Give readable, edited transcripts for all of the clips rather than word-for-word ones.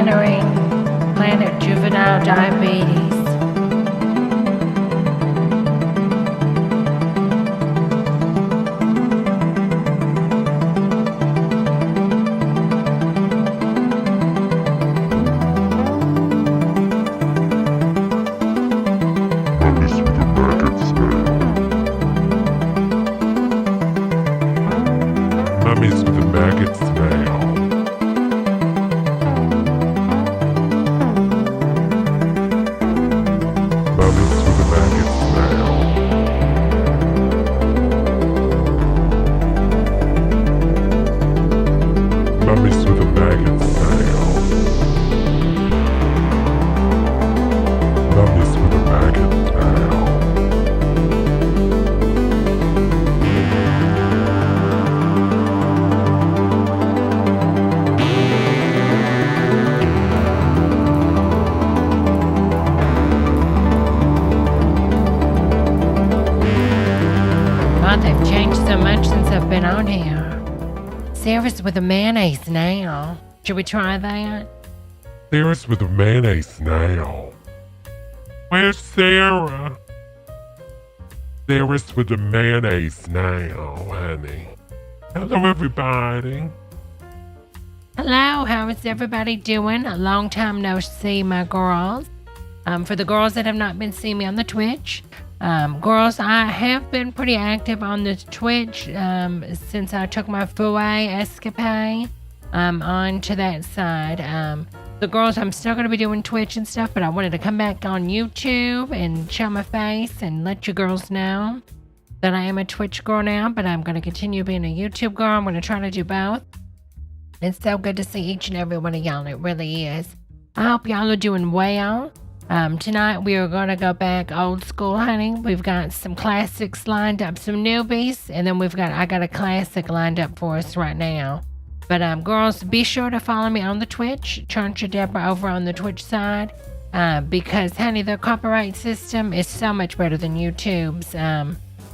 entering Planet Juvenile Diabetes. Mummies with the maggots now. Mummies with the maggots now. Mummies with the maggots now. Mummies with the maggots now. God, they've changed so much since I've been on here. Sarah's with the mayonnaise now. Should we try that? Sarah's with the mayonnaise now. Where's Sarah? Sarah's with the mayonnaise now, honey. Hello, everybody. Hello, how is everybody doing? A long time no see, my girls. For the girls that have not been seeing me on the Twitch, girls, I have been pretty active on the Twitch since I took my foray escapade onto that side. The girls, I'm still going to be doing Twitch and stuff, but I wanted to come back on YouTube and show my face and let you girls know that I am a Twitch girl now, but I'm going to continue being a YouTube girl. I'm going to try to do both. It's so good to see each and every one of y'all. It really is. I hope y'all are doing well. Tonight we are going to go back old school, honey. We've got some classics lined up, some newbies, and then I got a classic lined up for us right now. But girls, be sure to follow me on the Twitch, Church of Debra over on the Twitch side, because, honey, their copyright system is so much better than YouTube's.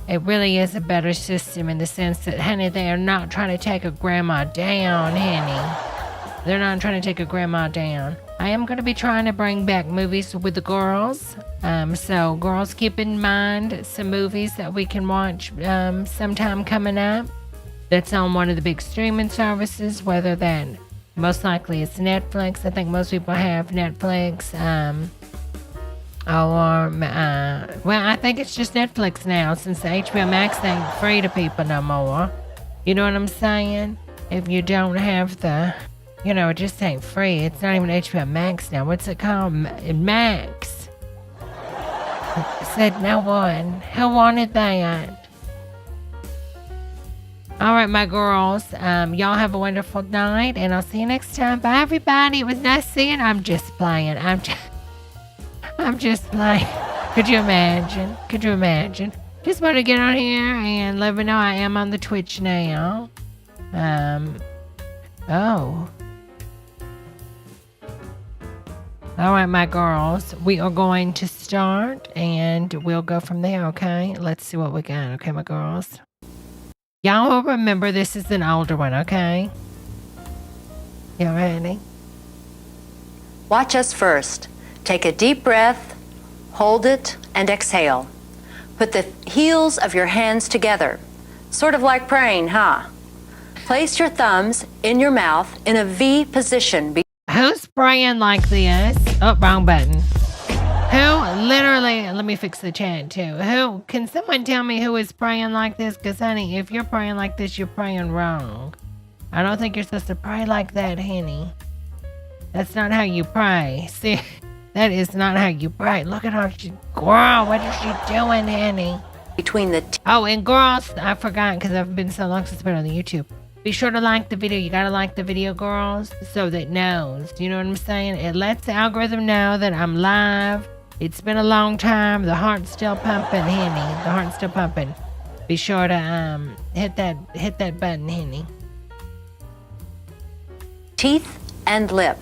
It really is a better system in the sense that, honey, they are not trying to take a grandma down, honey. They're not trying to take a grandma down. I am going to be trying to bring back movies with the girls. So, girls, keep in mind some movies that we can watch sometime coming up. That's on one of the big streaming services, whether that most likely it's Netflix. I think most people have Netflix. Well, I think it's just Netflix now since the HBO Max ain't free to people no more. You know what I'm saying? If you don't have the... it just ain't free. It's not even HBO Max now. What's it called? Max. Said no one. Who wanted that? All right, my girls. Y'all have a wonderful night, and I'll see you next time. Bye, everybody. It was nice seeing. I'm just playing. I'm just playing. Could you imagine? Just want to get on here and let me know I am on the Twitch now. Oh. All right, my girls, we are going to start and we'll go from there, okay? Let's see what we got, okay, my girls? Y'all will remember this is an older one, okay? You ready? Watch us first. Take a deep breath, hold it, and exhale. Put the heels of your hands together, sort of like praying, huh? Place your thumbs in your mouth in a V position. Who's praying like this? Oh, wrong button. Who literally, let me fix the chat too. Can someone tell me who is praying like this? Because, honey, if you're praying like this, you're praying wrong. I don't think you're supposed to pray like that, honey. That's not how you pray. See, that is not how you pray. Look at her. Girl, what is she doing, honey? Between the Oh, and girls, I forgot because I've been so long since I've been on the YouTube. Be sure to like the video. You gotta like the video, girls, so that it knows. You know what I'm saying? It lets the algorithm know that I'm live. It's been a long time. The heart's still pumping, honey. The heart's still pumping. Be sure to hit that button, honey. teeth and lip.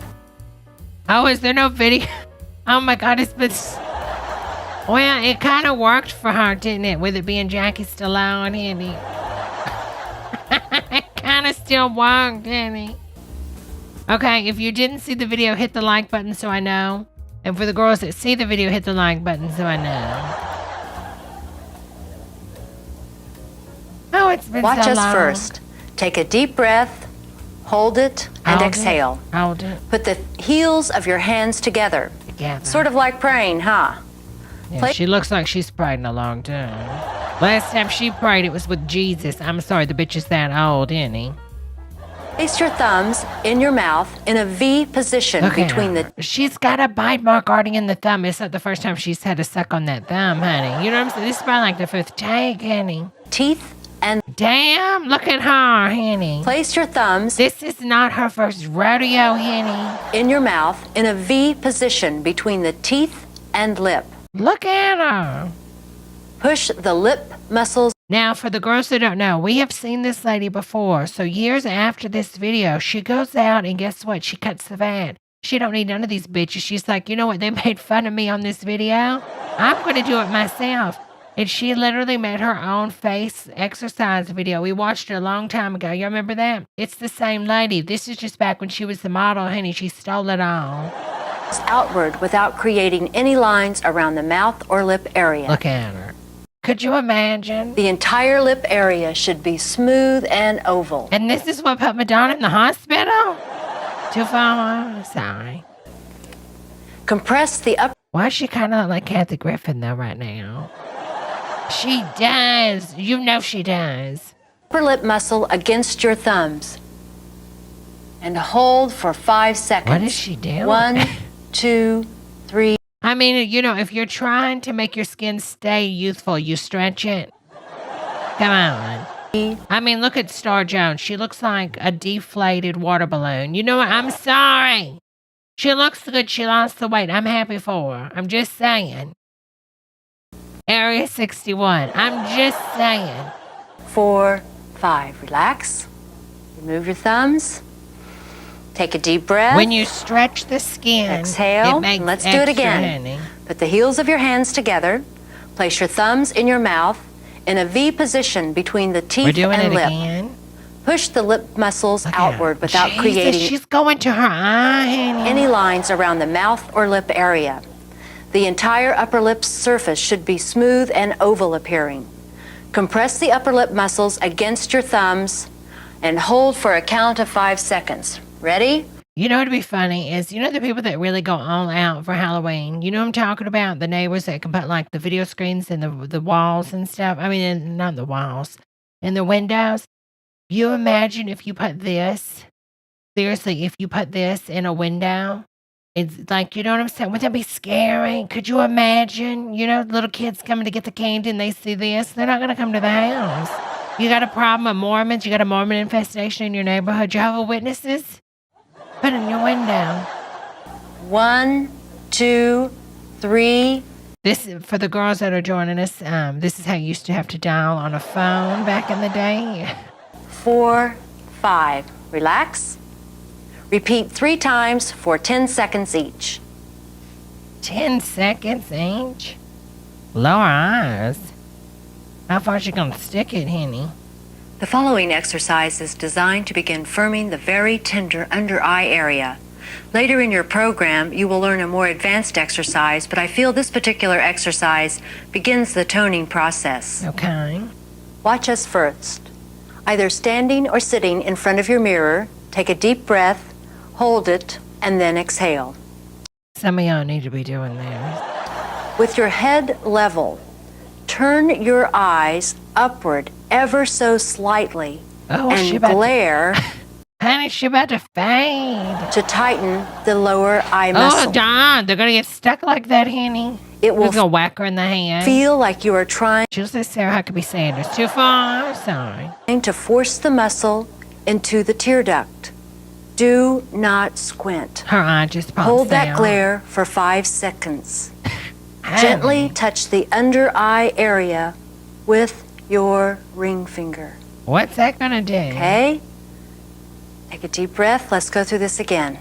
Oh, is there no video? Oh my God, it's been... Well, it kind of worked for her, didn't it? With it being Jackie Stallone, honey. It kind of still worked, honey. Okay, if you didn't see the video, hit the like button so I know. And for the girls that see the video, hit the like button so I know. Oh, it's been Watch so us long. first. Take a deep breath, hold it, and exhale. Hold it. Put the heels of your hands together. Together. Sort of like praying, huh? Yeah, she looks like she's prayed in a long time. Last time she prayed, it was with Jesus. I'm sorry, the bitch is that old, isn't he? Place your thumbs in your mouth in a V position between the... She's got a bite mark already in the thumb. It's not the first time she's had to suck on that thumb, honey. You know what I'm saying? This is probably like the fifth take, honey. Teeth and... Damn, look at her, honey. Place your thumbs... This is not her first rodeo, honey. ...in your mouth in a V position between the teeth and lip. Look at her. Push the lip muscles... Now, for the girls who don't know, we have seen this lady before. So years after this video, she goes out and guess what? She cuts the fat. She don't need none of these bitches. She's like, you know what? They made fun of me on this video. I'm going to do it myself. And she literally made her own face exercise video. We watched it a long time ago. You remember that? It's the same lady. This is just back when she was the model, honey. She stole it all. Outward without creating any lines around the mouth or lip area. Look at her. Could you imagine? The entire lip area should be smooth and oval. And this is what put Madonna in the hospital? Too far? Sorry. Compress the upper... Why is she kind of like Kathy Griffin, though, right now? She does. You know she does. Upper lip muscle against your thumbs. And hold for 5 seconds. What is she doing? 1, 2, 3... I mean, you know, if you're trying to make your skin stay youthful, you stretch it. Come on. I mean, look at Star Jones. She looks like a deflated water balloon. You know what? I'm sorry. She looks good. She lost the weight. I'm happy for her. I'm just saying. Area 61. I'm just saying. 4, 5. Relax. Remove your thumbs. Take a deep breath. When you stretch the skin, exhale. it makes Let's do it again. Honey. Put the heels of your hands together. Place your thumbs in your mouth in a V position between the teeth We're doing and it lip. again. Push the lip muscles outward without Jesus, creating she's going to her eye, honey. any lines around the mouth or lip area. The entire upper lip surface should be smooth and oval appearing. Compress the upper lip muscles against your thumbs and hold for a count of 5 seconds. Ready? You know what'd be funny is, you know the people that really go all out for Halloween? You know what I'm talking about? The neighbors that can put like the video screens in the walls and stuff. I mean, not the walls, in the windows. You imagine if you put this, seriously, if you put this in a window, it's like, you know what I'm saying? Would that be scary? Could you imagine, you know, little kids coming to get the candy and they see this? They're not going to come to the house. You got a problem with Mormons? You got a Mormon infestation in your neighborhood? Jehovah's Witnesses? Put it in your window. 1, 2, 3. This is for the girls that are joining us. This is how you used to have to dial on a phone back in the day. 4, 5. Relax. Repeat 3 times for 10 seconds each. 10 seconds each? Lower eyes. How far is she gonna stick it, honey? The following exercise is designed to begin firming the very tender under eye area. Later in your program, you will learn a more advanced exercise, but I feel this particular exercise begins the toning process. Okay. Watch us first. Either standing or sitting in front of your mirror, take a deep breath, hold it, and then exhale. Some of y'all need to be doing this. With your head level, turn your eyes upward ever so slightly and glare Honey, she about to fade. to tighten the lower eye muscle. Oh, Don, they're gonna get stuck like that, honey. It will gonna whack her in the head. feel like you are trying She'll say Sarah Huckabee Sanders. Too far? Sorry. to force the muscle into the tear duct. Do not squint. Her eye just pops Hold that out. glare for 5 seconds. Honey. Gently touch the under eye area with your ring finger. What's that gonna do? Okay? Take a deep breath. Let's go through this again.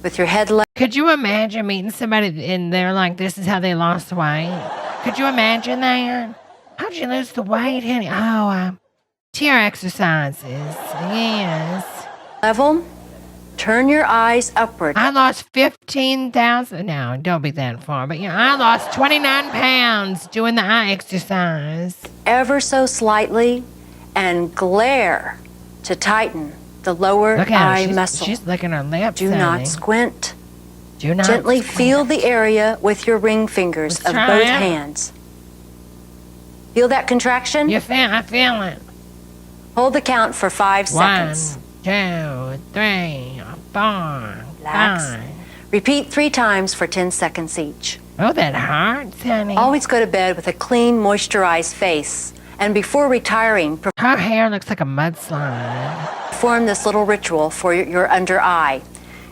With your head level. Could you imagine meeting somebody and they're like, this is how they lost weight? Could you imagine that? How'd you lose the weight, honey? Oh, tear exercises. Yes. Level. Turn your eyes upward. I lost 15,000. No, don't be that far. But I lost 29 pounds doing the eye exercise. Ever so slightly and glare to tighten the lower eye muscle. She's licking her lips. Do not squint. Do not Gently squint. feel the area with your ring fingers of both hands. Feel that contraction? I feel it. Hold the count for 5 seconds. 1, 2, 3, 4, Relax. 5. Repeat 3 times for 10 seconds each. Oh, that hurts, honey. Always go to bed with a clean, moisturized face. And before retiring, Her hair looks like a mudslide. perform this little ritual for your under eye.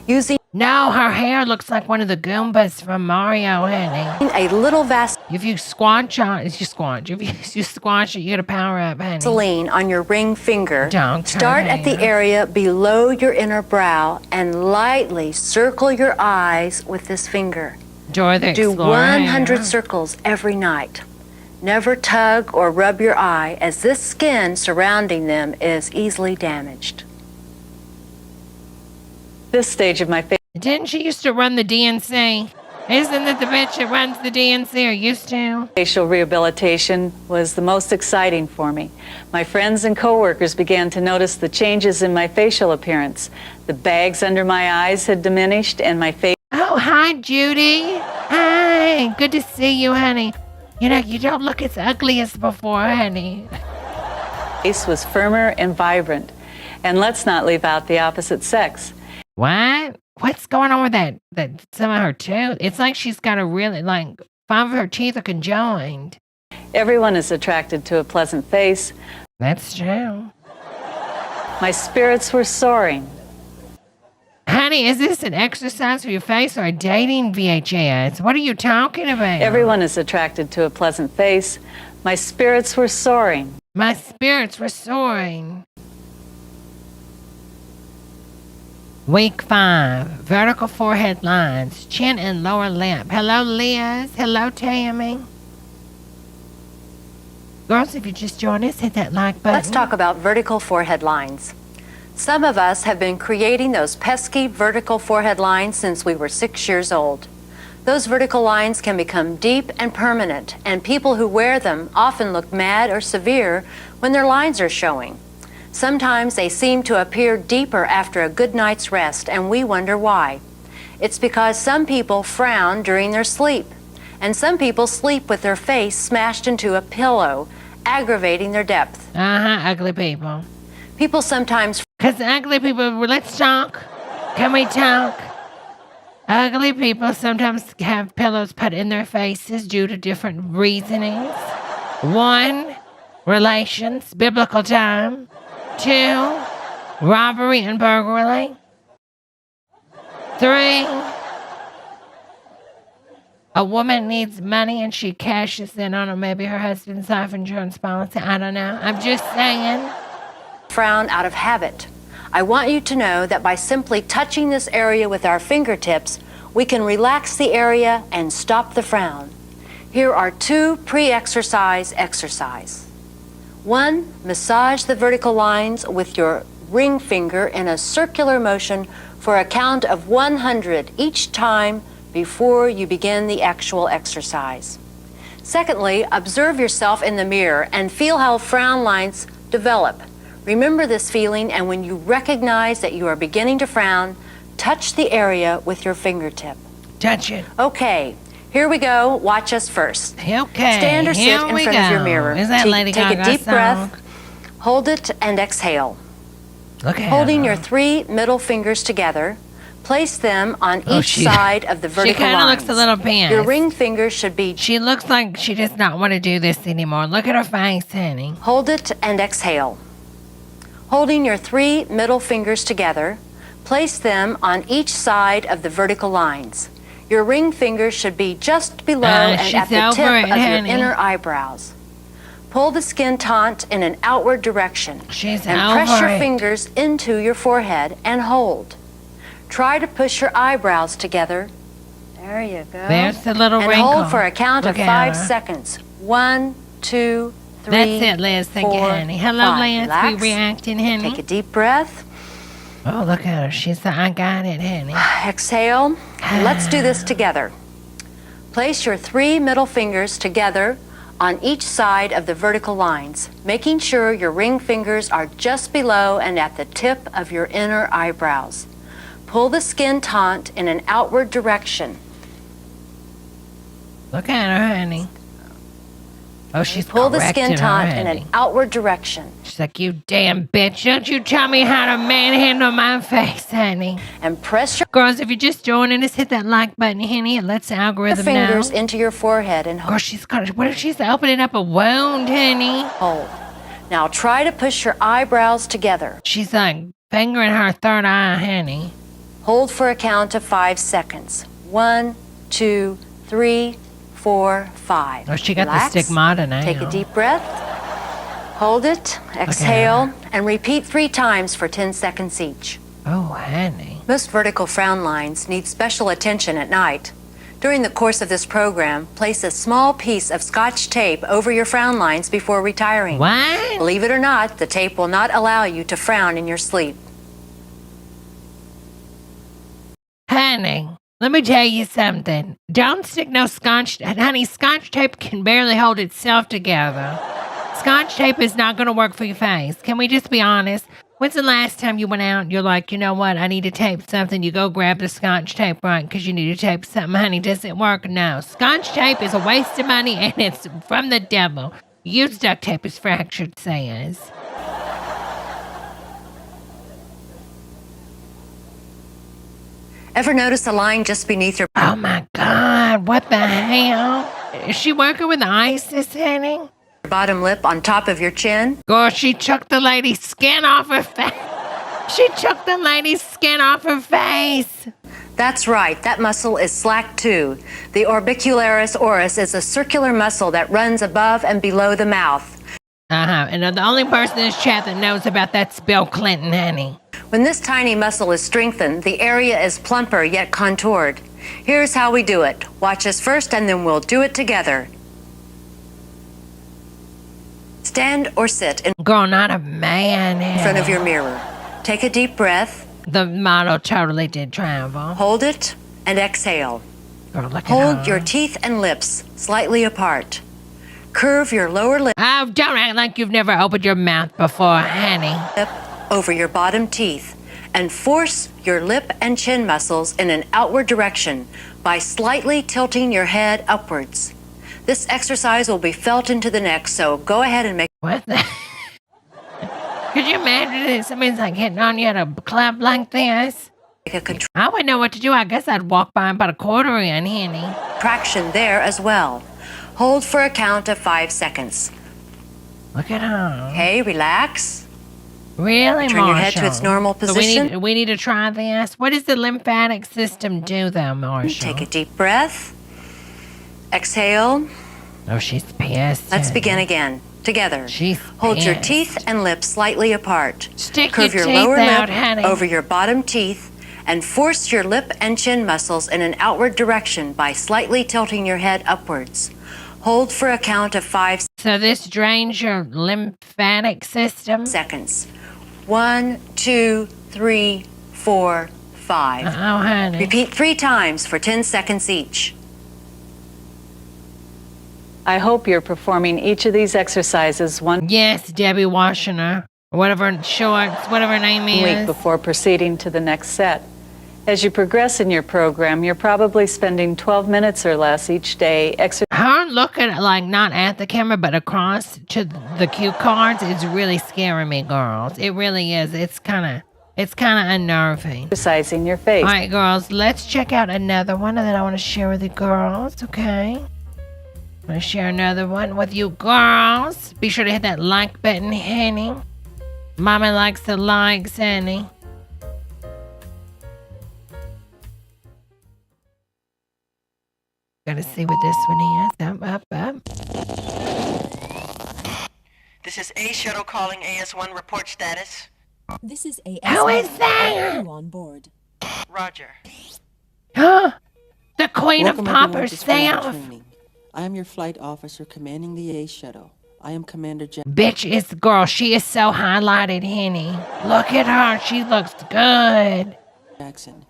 Using No, her hair looks like one of the Goombas from Mario, honey. a little Vaseline If you squanch on, if you squanch it, you get a power up, honey. on your ring finger, Don't start at the area below your inner brow and lightly circle your eyes with this finger. Joy the Do Explorer 100 hair. circles every night. Never tug or rub your eye, as this skin surrounding them is easily damaged. This stage of my Didn't she used to run the DNC? Isn't it the bitch that runs the DNC or used to? facial rehabilitation was the most exciting for me. My friends and coworkers began to notice the changes in my facial appearance. The bags under my eyes had diminished and my Oh, hi, Judy. Hi. Good to see you, honey. You don't look as ugly as before, honey. face was firmer and vibrant. And let's not leave out the opposite sex. What? What's going on with that some of her tooth? It's like she's got a really, 5 of her teeth are conjoined. Everyone is attracted to a pleasant face. That's true. My spirits were soaring. Honey, is this an exercise for your face or a dating VHS? What are you talking about? Everyone is attracted to a pleasant face. My spirits were soaring. My spirits were soaring. Week 5, vertical forehead lines, chin and lower lip. Hello, Liz. Hello, Tammy. Girls, if you just joined us, hit that like button. Let's talk about vertical forehead lines. Some of us have been creating those pesky vertical forehead lines since we were 6 years old. Those vertical lines can become deep and permanent, and people who wear them often look mad or severe when their lines are showing. Sometimes they seem to appear deeper after a good night's rest, and we wonder why. It's because some people frown during their sleep, and some people sleep with their face smashed into a pillow, aggravating their depth. Ugly people. People sometimes Because ugly people, let's talk. Can we talk? Ugly people sometimes have pillows put in their faces due to different reasonings. 1, relations, biblical time. 2, robbery and burglary. 3, a woman needs money and she cashes in on maybe her husband's life insurance policy. I don't know. I'm just saying. frown out of habit. I want you to know that by simply touching this area with our fingertips, we can relax the area and stop the frown. Here are 2 pre-exercise exercises. 1, massage the vertical lines with your ring finger in a circular motion for a count of 100 each time before you begin the actual exercise. Secondly, observe yourself in the mirror and feel how frown lines develop. Remember this feeling, and when you recognize that you are beginning to frown, touch the area with your fingertip. Touch it. Okay, here we go. Watch us first. Okay. Stand or sit here in we front go. of your mirror. Is that Lady Take a Gaga deep song? breath, hold it, and exhale. Look at Holding her. your 3 middle fingers together, place them on Oh, each she- side of the She vertical kind of lines. looks a little pissed. Your ring fingers should be She looks like she does not want to do this anymore. Look at her face, honey. hold it and exhale. Holding your 3 middle fingers together, place them on each side of the vertical lines. Your ring fingers should be just below and she's at the over tip it, of your honey. inner eyebrows. Pull the skin taut in an outward direction She's and over press your it. fingers into your forehead and hold. Try to push your eyebrows together. There you go. There's the little and wrinkle. hold for a count Look of at 5 her. seconds. 1, 2, 3, That's it, Liz. Thank you, 4, honey. Hello, 5. Liz. Relax. We reacting, honey. Take a deep breath. Oh, look at her. She's I got it, honey. Exhale. Let's do this together. Place your 3 middle fingers together on each side of the vertical lines, making sure your ring fingers are just below and at the tip of your inner eyebrows. Pull the skin taut in an outward direction. Look at her, honey. Oh, she's Pull the skin correcting taut her, in honey. an outward direction. She's like, you damn bitch. Don't you tell me how to manhandle my face, honey. And press your Girls, if you're just joining us, hit that like button, honey. It lets the algorithm fingers know. into your forehead and Girl, what if she's opening up a wound, honey? hold. Now try to push your eyebrows together. She's like fingering her third eye, honey. Hold for a count of 5 seconds. 1, 2, 3, 4, 5. Oh, she got Relax. the stigmata now. Take a deep breath. Hold it. Exhale. And repeat 3 times for 10 seconds each. Oh, honey. Most vertical frown lines need special attention at night. During the course of this program, place a small piece of Scotch tape over your frown lines before retiring. What? Believe it or not, the tape will not allow you to frown in your sleep. Honey, let me tell you something. Don't stick no Scotch. Honey, Scotch tape can barely hold itself together. Scotch tape is not going to work for your face. Can we just be honest? When's the last time you went out and you're like, you know what, I need to tape something. You go grab the Scotch tape, right, because you need to tape something. Honey, does it work? No. Scotch tape is a waste of money and it's from the devil. Use duct tape as Fractured says. Ever notice a line just beneath your Oh my God, what the hell? Is she working with ISIS, honey? bottom lip on top of your chin? Girl, she chucked the lady's skin off her face. She chucked the lady's skin off her face. That's right, that muscle is slack too. The orbicularis oris is a circular muscle that runs above and below the mouth. And the only person in this chat that knows about that's Bill Clinton, honey. When this tiny muscle is strengthened, the area is plumper yet contoured. Here's how we do it. Watch us first and then we'll do it together. Stand or sit in Girl, not a man. front of your mirror. Take a deep breath, The model totally did travel. hold it, and exhale. Girl, look at Hold her. your teeth and lips slightly apart. Curve your lower lip Oh, don't act like you've never opened your mouth before, honey. over your bottom teeth and force your lip and chin muscles in an outward direction by slightly tilting your head upwards. This exercise will be felt into the neck, so go ahead and make What the? Could you imagine if somebody's like hitting on you at a club like this? a I wouldn't know what to do. I guess I'd walk by and put a quarter in, honey. contraction there as well. Hold for a count of 5 seconds. Look at her. Okay, relax. Really, Turn your head to its Marshall? normal So position. we need to try this. What does the lymphatic system do, though, Marshall? Take a deep breath. Exhale. Oh, she's pissed. Let's honey. begin again. Together. She's Hold your pissed. teeth and lips slightly apart. Stick Curve your your teeth lower out, lip honey. over your bottom teeth and force your lip and chin muscles in an outward direction by slightly tilting your head upwards. Hold for a count of 5 So this drains your lymphatic system? seconds. 1, 2, 3, 4, 5. Oh, honey. Repeat 3 times for 10 seconds each. I hope you're performing each of these exercises one Yes, Debbie Washington, whatever her name week is. before proceeding to the next set. As you progress in your program, you're probably spending 12 minutes or less each day Her looking like not at the camera but across to the cue cards is really scaring me, girls. It really is. It's kind of unnerving. exercising your face. All right, girls, let's check out another one that I want to share with you girls, okay? I'm going to share another one with you girls. Be sure to hit that like button, honey. Mama likes the likes, honey. Gotta see what this one is. Up. This is A Shuttle calling AS1 report status. This is AS. Who is there? Are you on board? Roger. Huh? The Queen Welcome of everyone Poppers to spring South. training. I am your flight officer commanding the A shuttle. I am Commander Bitch, it's girl. She is so highlighted, Henny. Look at her. She looks good. Jackson.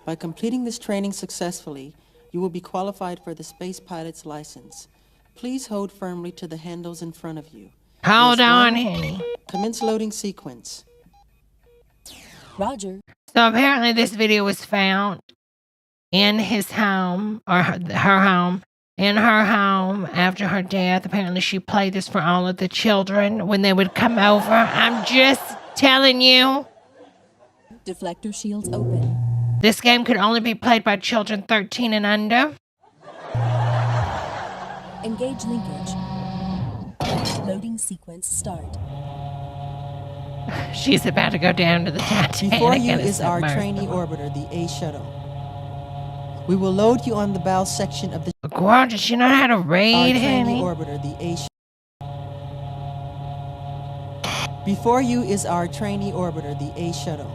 By completing this training successfully, you will be qualified for the space pilot's license. Please hold firmly to the handles in front of you. Hold on, AS1, Henny. Commence loading sequence. Roger. So apparently this video was found in his home, or her home. In her home after her death. Apparently she played this for all of the children when they would come over. I'm just telling you. Deflector shields open. This game could only be played by children 13 and under. Engage linkage. Loading sequence start. She's about to go down to the Titanic. Before you and is our submerge. trainee orbiter, the A shuttle. We will load you on the bow section of the Girl, does she know how to our read, trainee Henny? orbiter, the A shuttle. Before you is our trainee orbiter, the A shuttle.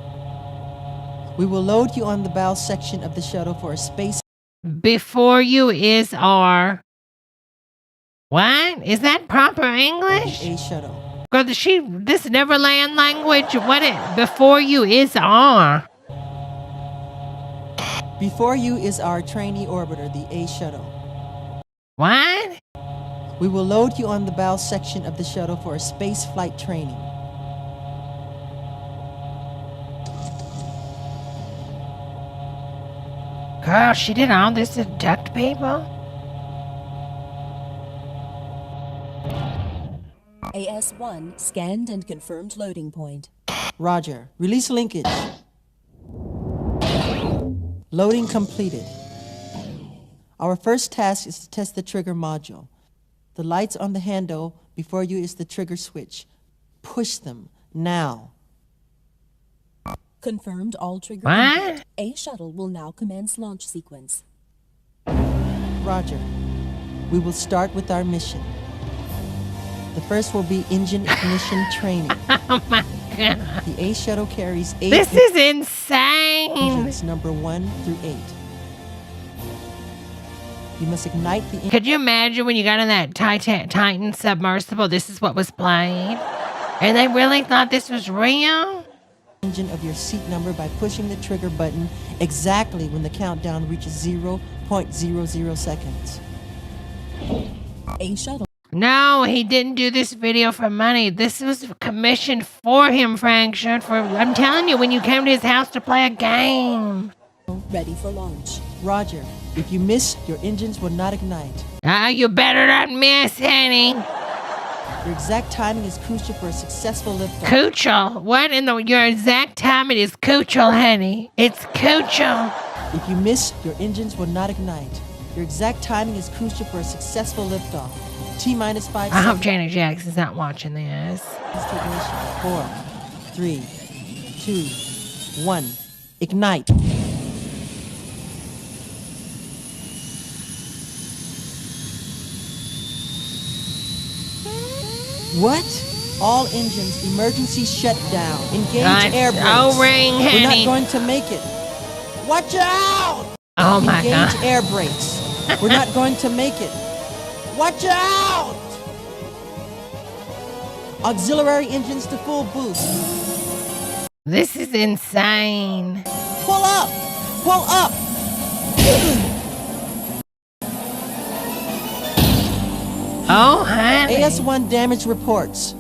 We will load you on the bow section of the shuttle for a space. Before you is our... What? Is that proper The English? A shuttle. Girl, this Neverland language, before you is our... Before you is our trainee orbiter, the A shuttle. What? We will load you on the bow section of the shuttle for a space flight training. Girl, she did all this to abduct people? AS1 scanned and confirmed loading point. Roger. Release linkage. Loading completed. Our first task is to test the trigger module. The lights on the handle before you is the trigger switch. Push them now. Confirmed all trigger. What? input. A shuttle will now commence launch sequence. Roger. We will start with our mission. The first will be engine ignition training. Oh my God. The A shuttle carries 8 This is insane. engines, number 1 through 8. You must ignite the Could you imagine when you got in that Titan submersible, this is what was played? And they really thought this was real? engine of your seat number by pushing the trigger button exactly when the countdown reaches 0.00 seconds. A shuttle. No, he didn't do this video for money. This was commissioned for him, Frank Shirt. I'm telling you, when you came to his house to play a game. Ready for launch. Roger. If you miss, your engines will not ignite. You better not miss, honey. Your exact timing is crucial for a successful liftoff. Crucial. What in your exact time it is crucial, honey. It's crucial. If you miss, your engines will not ignite. Your exact timing is crucial for a successful liftoff. T-minus 5 I hope seconds Janet Jackson's not watching this. to ignition. 4, 3, 2, 1. Ignite. What? All engines, emergency shutdown. Engage air brakes. O-ring, We're honey. not going to make it. Watch out! Oh my Engage God. air brakes. We're not going to make it. Watch out! Auxiliary engines to full boost. This is insane. Pull up! Pull up! Oh, honey. AS1 damage reports.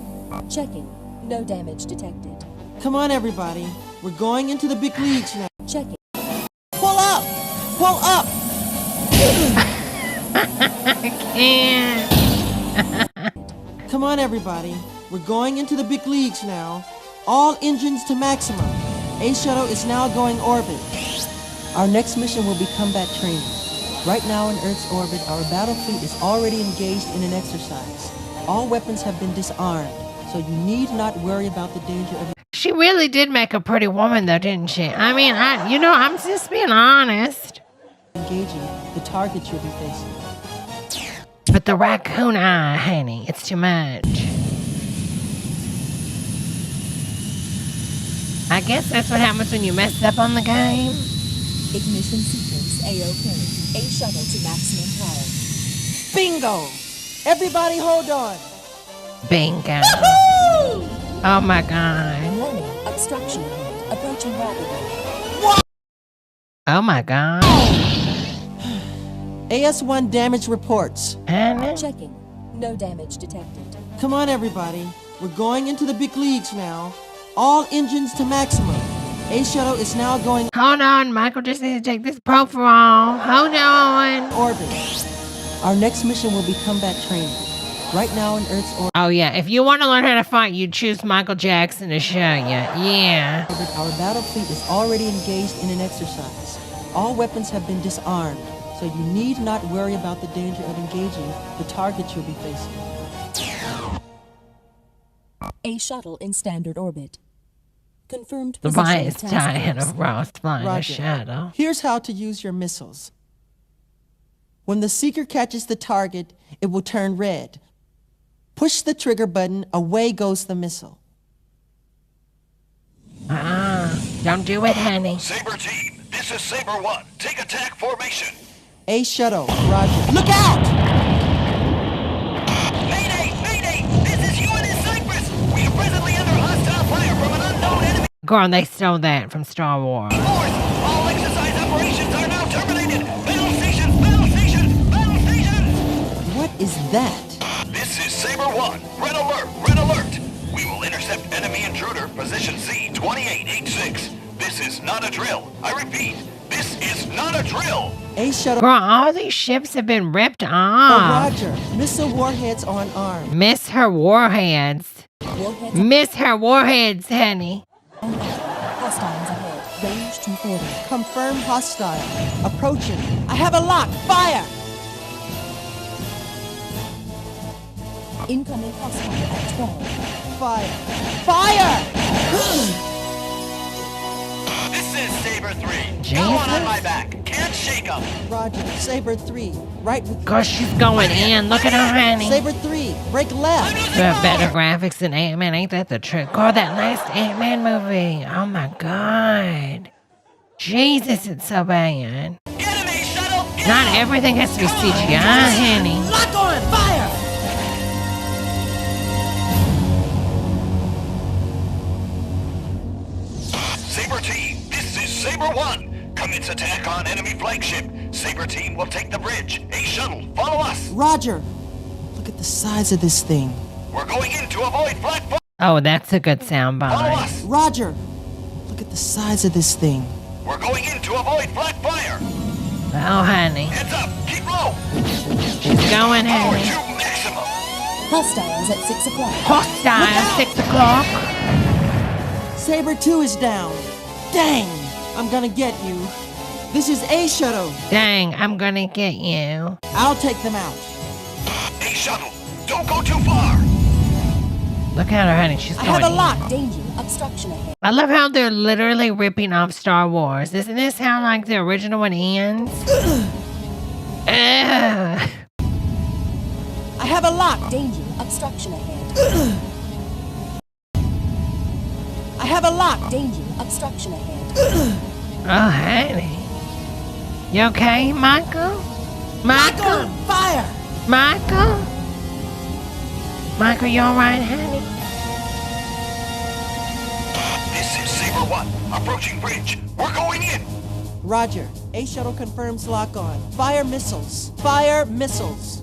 Checking. No damage detected. Come on, everybody. We're going into the big leagues now. Checking. Pull up! Pull up! I can't. Come on, everybody. We're going into the big leagues now. All engines to maximum. A shuttle is now going orbit. Our next mission will be combat training. Right now in Earth's orbit, our battle fleet is already engaged in an exercise. All weapons have been disarmed, so you need not worry about the danger of She really did make a pretty woman, though, didn't she? I mean, I'm just being honest. engaging the targets you'll be facing. But the raccoon eye, honey, it's too much. I guess that's what happens when you mess up on the game. Ignition sequence A-OK. A shuttle to maximum power. Bingo! Everybody hold on. Bingo. Oh my God. Warning, obstruction ahead. Approaching rapidly. Oh my God. AS1 damage reports. Honey. Checking. No damage detected. Come on, everybody. We're going into the big leagues now. All engines to maximum. A shuttle is now going Hold on, Michael just needs to take this propofol. Hold on. orbit. Our next mission will be combat training. Right now in Earth's orbit, Oh yeah, if you want to learn how to fight, you choose Michael Jackson to show you. Yeah. our battle fleet is already engaged in an exercise. All weapons have been disarmed, so you need not worry about the danger of engaging the targets you'll be facing. A shuttle in standard orbit. Confirmed The position vice task giant force. of Ross flying a Roger. shuttle. Here's how to use your missiles. When the seeker catches the target, it will turn red. Push the trigger button, away goes the missile. Don't do it, honey. Saber team, this is Saber 1. Take attack formation. A shuttle, roger. Look out! Mayday! Mayday! This is UNS Cyprus! We are presently under hostile fire from an unknown enemy Girl, they stole that from Star Wars. force! All exercise operations are now terminated! Battle stations! Battle stations! Battle stations! What is that? This is Saber 1. Red alert! Red alert! We will intercept enemy intruder, position Z-2886. This is not a drill. I repeat, this is not a drill. A shuttle, Girl, all these ships have been ripped oh, off. roger. Missile warheads on arm. Miss her warheads. Warheads Miss her warheads, honey. hostiles ahead. Range 240. Confirm hostile. Approaching. I have a lock. Fire! Incoming hostile at 12. Fire! Fire! This is Saber 3. Jesus. Got one on my back. Can't shake 'em. Roger. Saber 3. Right with Girl, she's going in. Look at her, honey. Saber 3. Break left. You have better graphics than Ant-Man. Ain't that the trick? Girl, that last Ant-Man movie. Oh my God. Jesus, it's so bad. Enemy shuttle! Not everything has to be CGI, honey. Lock on! Fire! Saber team, this is Saber 1. Commence attack on enemy flagship. Saber team will take the bridge. A shuttle, follow us. Roger. Look at the size of this thing. We're going in to avoid flak fire. Oh, that's a good Follow soundbite. us. Roger. Look at the size of this thing. We're going in to avoid flak fire. Oh, honey. Heads up, keep low. She's going, Power honey. to maximum. Hostiles at 6 o'clock. Hostile, 6 o'clock. Saber 2 is down. Dang! I'm gonna get you. This is A shuttle. Dang, I'm gonna get you. I'll take them out. A shuttle, don't go too far. Look at her, honey. She's I going have a in. lock. Danger. Obstruction ahead. I love how they're literally ripping off Star Wars. Isn't this how, like, the original one ends? Ugh. I have a lock. Danger. Obstruction ahead. I have a lock. Danger. Obstruction ahead. Oh, honey. You okay, Michael? Michael? Fire! Michael? Michael, you alright, honey? This is Saber 1, approaching bridge. We're going in. Roger. A shuttle confirms lock on. Fire missiles. Fire missiles.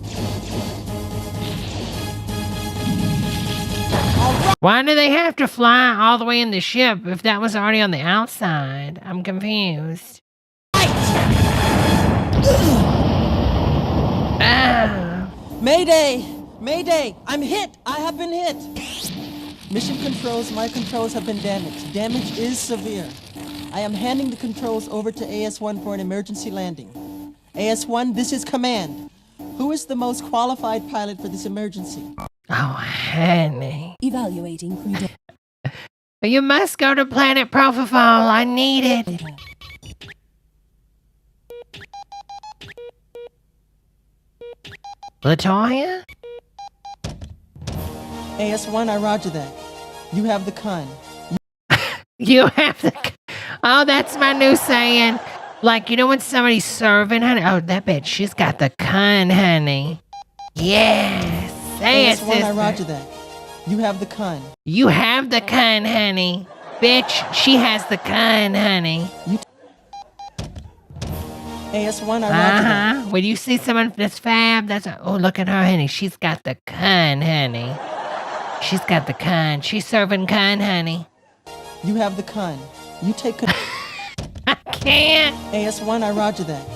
Why do they have to fly all the way in the ship if that was already on the outside? I'm confused. Ah. Mayday! Mayday! I'm hit! I have been hit! Mission controls, my controls have been damaged. Damage is severe. I am handing the controls over to AS-1 for an emergency landing. AS-1, this is command. Who is the most qualified pilot for this emergency? Oh, honey. Evaluating crew data. You must go to Planet Propofol. I need it. Latoya? AS-1, I roger that. You have the con. You have to. Oh, that's my new saying. Like, you know when somebody's serving, honey? Oh, that bitch, she's got the con, honey. Yes. Say it, AS-1, I sister. roger that. You have the gun. You have the gun, honey. Bitch, she has the gun, honey. AS1, I roger that. When you see someone that's fab, oh, look at her, honey. She's got the gun, honey. She's got the gun. She's serving gun, honey. You have the gun. You take I can't. AS1, I roger that.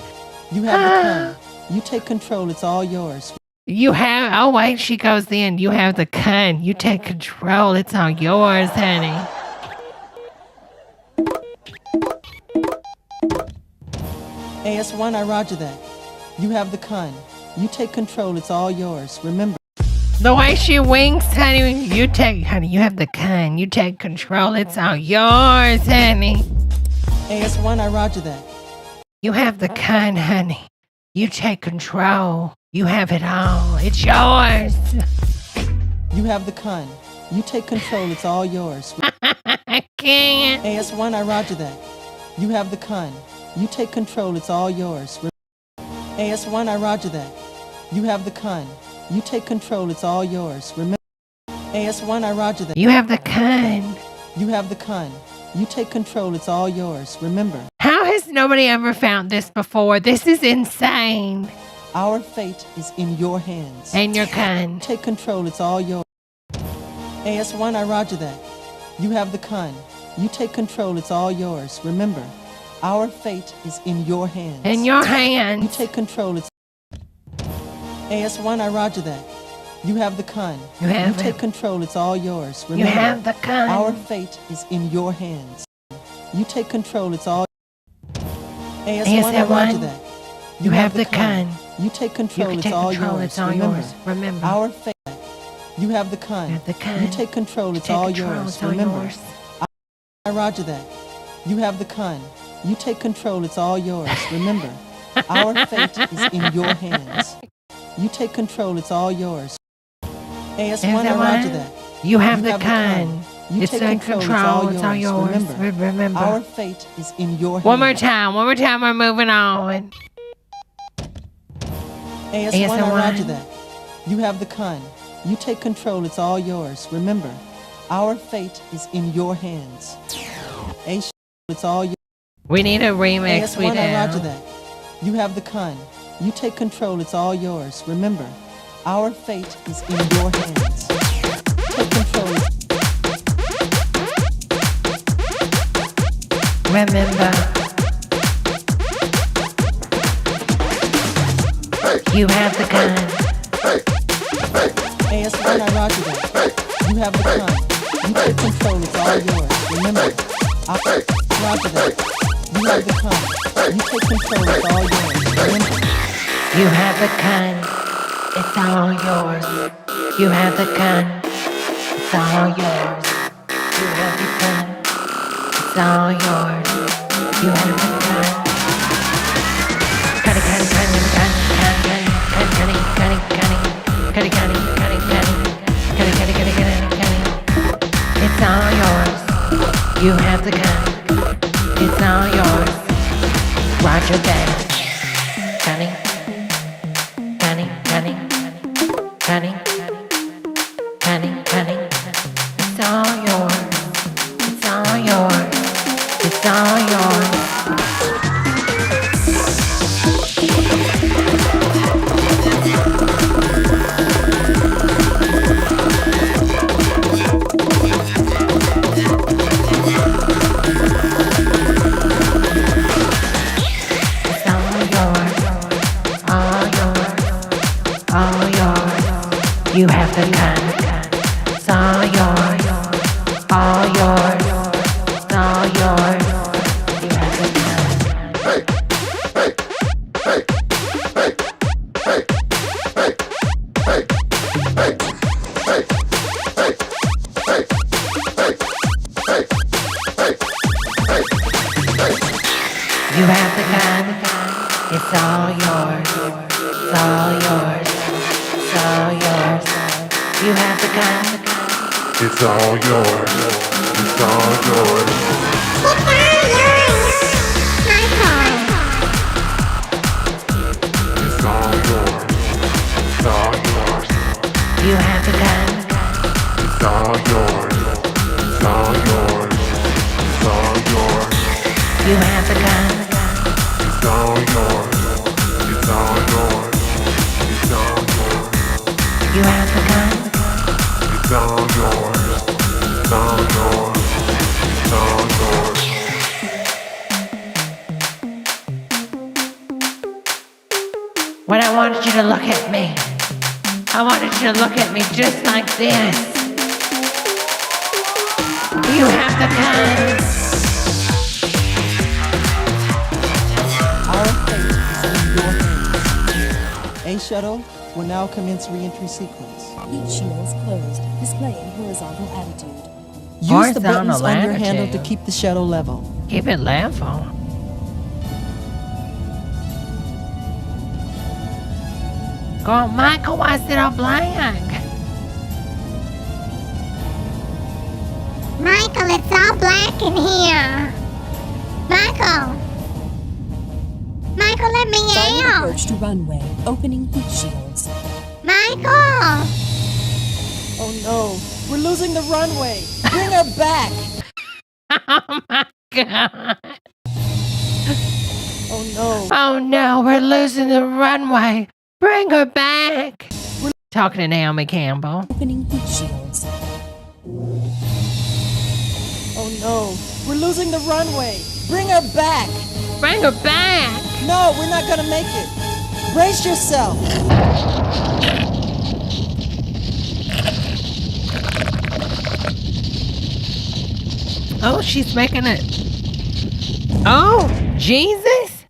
You have the gun. You take control. It's all yours. You have, oh wait, she goes in. You have the gun. You take control. It's all yours, honey. AS1, I roger that. You have the gun. You take control. It's all yours. Remember. The way she winks, honey, you have the gun. You take control. It's all yours, honey. AS1, I roger that. You have the gun, honey. You take control. You have it all. It's yours. You have the gun. You take control. It's all yours. I can't. AS1, I roger that. You have the gun. You take control. It's all yours. AS1, I roger that. You have the gun. You take control. It's all yours. Remember. AS1, I roger that. You have the gun. You have the gun. You take control. It's all yours. Remember. How has nobody ever found this before? This is insane. Our fate is in your hands. And your gun. Take control. It's all yours. AS1, I roger that. You have the gun. You take control. It's all yours. Remember. Our fate is in your hands. In your hands. You take control. It's AS1, I roger that. You have the gun. You have take control. It's all yours. Remember, you have the gun. Our fate is in your hands. You take control. It's all. AS1, I roger that. You have the gun. You take control. You it's take all control. yours. It's all Remember, yours. Remember. Our fate. You have the gun. You have the gun. You take control. It's take all control, yours. it's all Remember. yours. I roger that. You have the gun. You take control. It's all yours. Remember, our fate is in your hands. You take control. It's all yours. AS1, I roger that. You have the gun. You it's take control. It's all yours. Remember. Our fate is in your hands. One more time. We're moving on. AS1, I roger that. You have the gun. You take control. It's all yours. Remember, our fate is in your hands. AS, it's all yours. We need a remix. AS1, I roger that. You have the gun. You take control. It's all yours. Remember, our fate is in your hands. Take control. Remember. You have the gun. AS1, I roger that. You have the gun. You take control. It's all yours. Remember, I roger that. You have the gun. You take control. It's all yours. Remember. You have the gun. It's all yours. You have the gun. It's all yours. You have the gun. It's all yours. You have the gun. Cutty, cutty, cutty, cutty, cutty, cutty, cutty, cutty, cutty, cutty, cutty, cutty, cutty, cutty, cutty, cutty. It's all yours. You have the gun. It's all yours. Roger that. Cutty. Honey, honey, honey, honey, honey. It's all yours. It's all yours. It's all yours. You have the gun. It's all yours. All yours. It's all yours. You have the gun. You have the gun. It's all yours. It's all yours. It's all yours. You have the gun. It's all yours. It's all yours. It's all yours. It's all yours. You have the gun. It's all all yours. It's all yours. You have the gun. It's all yours. It's all yours. It's all yours. You have the gun. It's all yours. It's all yours. It's all yours. When I wanted you to look at me, I wanted you to look at me just like this. You have the gun. Our fate is in your hands. A shuttle will now commence re-entry sequence. Heat shields closed, displaying horizontal attitude. Use the buttons Horizontal on your handle to attitude. keep the shuttle level. Keep it level. Girl, Michael, why is it all blank? Michael, it's all black in here. Michael. Michael, let me Starting out. approach to runway, opening heat shields. Michael. Oh no, we're losing the runway. Bring her back. Oh my God. Oh no. Oh no, we're losing the runway. Bring her back. We're talking to Naomi Campbell. Opening heat shields. Oh no, we're losing the runway. Bring her back. Bring her back. No, we're not gonna make it. Brace yourself. Oh, she's making it. Oh, Jesus.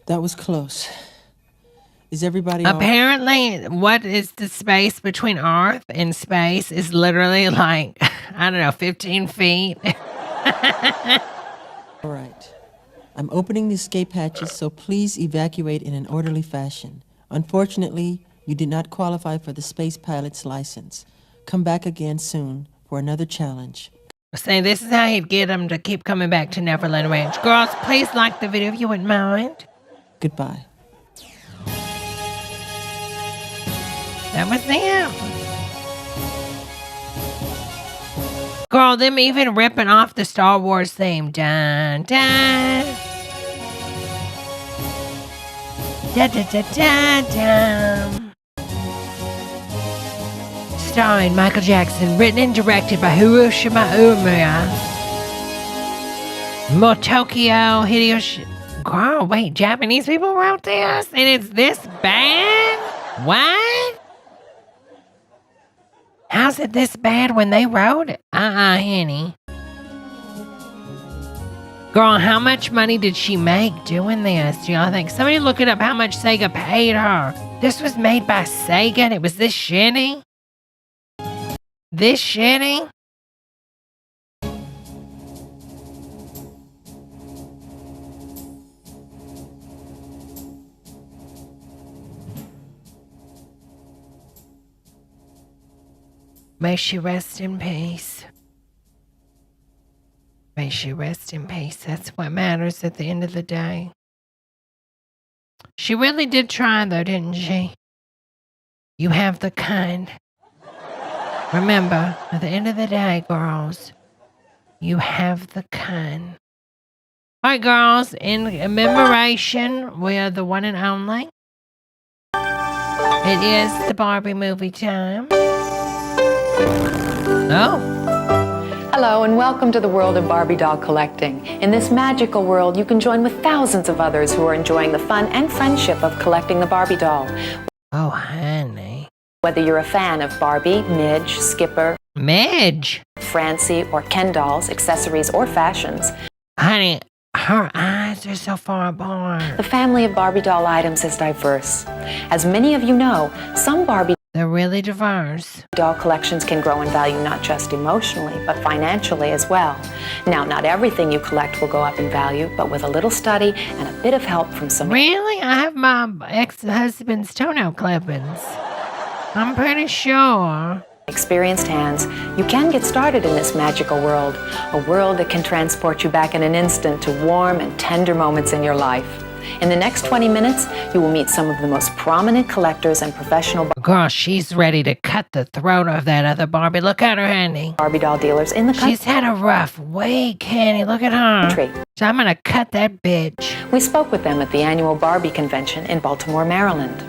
That was close. Is everybody all right? Apparently, what is the space between Earth and space is literally like, I don't know, 15 feet. All right. I'm opening the escape hatches, so please evacuate in an orderly fashion. Unfortunately, you did not qualify for the space pilot's license. Come back again soon for another challenge. See, this is how you'd get them to keep coming back to Neverland Ranch. Girls, please like the video if you wouldn't mind. Goodbye. That was them. Girl, them even ripping off the Star Wars theme. Dun, dun. Da, da, da, da, dun. Starring Michael Jackson, written and directed by Hiroshima Uemura. Motokyo Hideyoshi. Girl, wait, Japanese people wrote this? And it's this bad? What? How's it this bad when they wrote it? Henny. Girl, how much money did she make doing this? Do y'all think? Somebody look it up how much Sega paid her. This was made by Sega and it was this shitty? This shitty? May she rest in peace. May she rest in peace. That's what matters at the end of the day. She really did try, though, didn't she? You have the kind. Remember, at the end of the day, girls, you have the kind. All right, girls, in commemoration, we are the one and only. It is the Barbie movie time. Oh. Hello and welcome to the world of Barbie doll collecting. In this magical world, you can join with thousands of others who are enjoying the fun and friendship of collecting the Barbie doll. Oh, honey. Whether you're a fan of Barbie, Midge, Skipper, Midge, Francie, or Ken dolls, accessories, or fashions, honey, her eyes are so far apart. the family of Barbie doll items is diverse. As many of you know, some Barbie They're really diverse. doll collections can grow in value not just emotionally, but financially as well. Now, not everything you collect will go up in value, but with a little study and a bit of help from some Really? I have my ex-husband's toenail clippings. I'm pretty sure. experienced hands, you can get started in this magical world, a world that can transport you back in an instant to warm and tender moments in your life. In the next 20 minutes, you will meet some of the most prominent collectors and professional Girl, she's ready to cut the throat of that other Barbie. Look at her, honey. Barbie doll dealers in the country. She's had a rough week, honey. Look at her. So I'm gonna cut that bitch. We spoke with them at the annual Barbie convention in Baltimore, Maryland.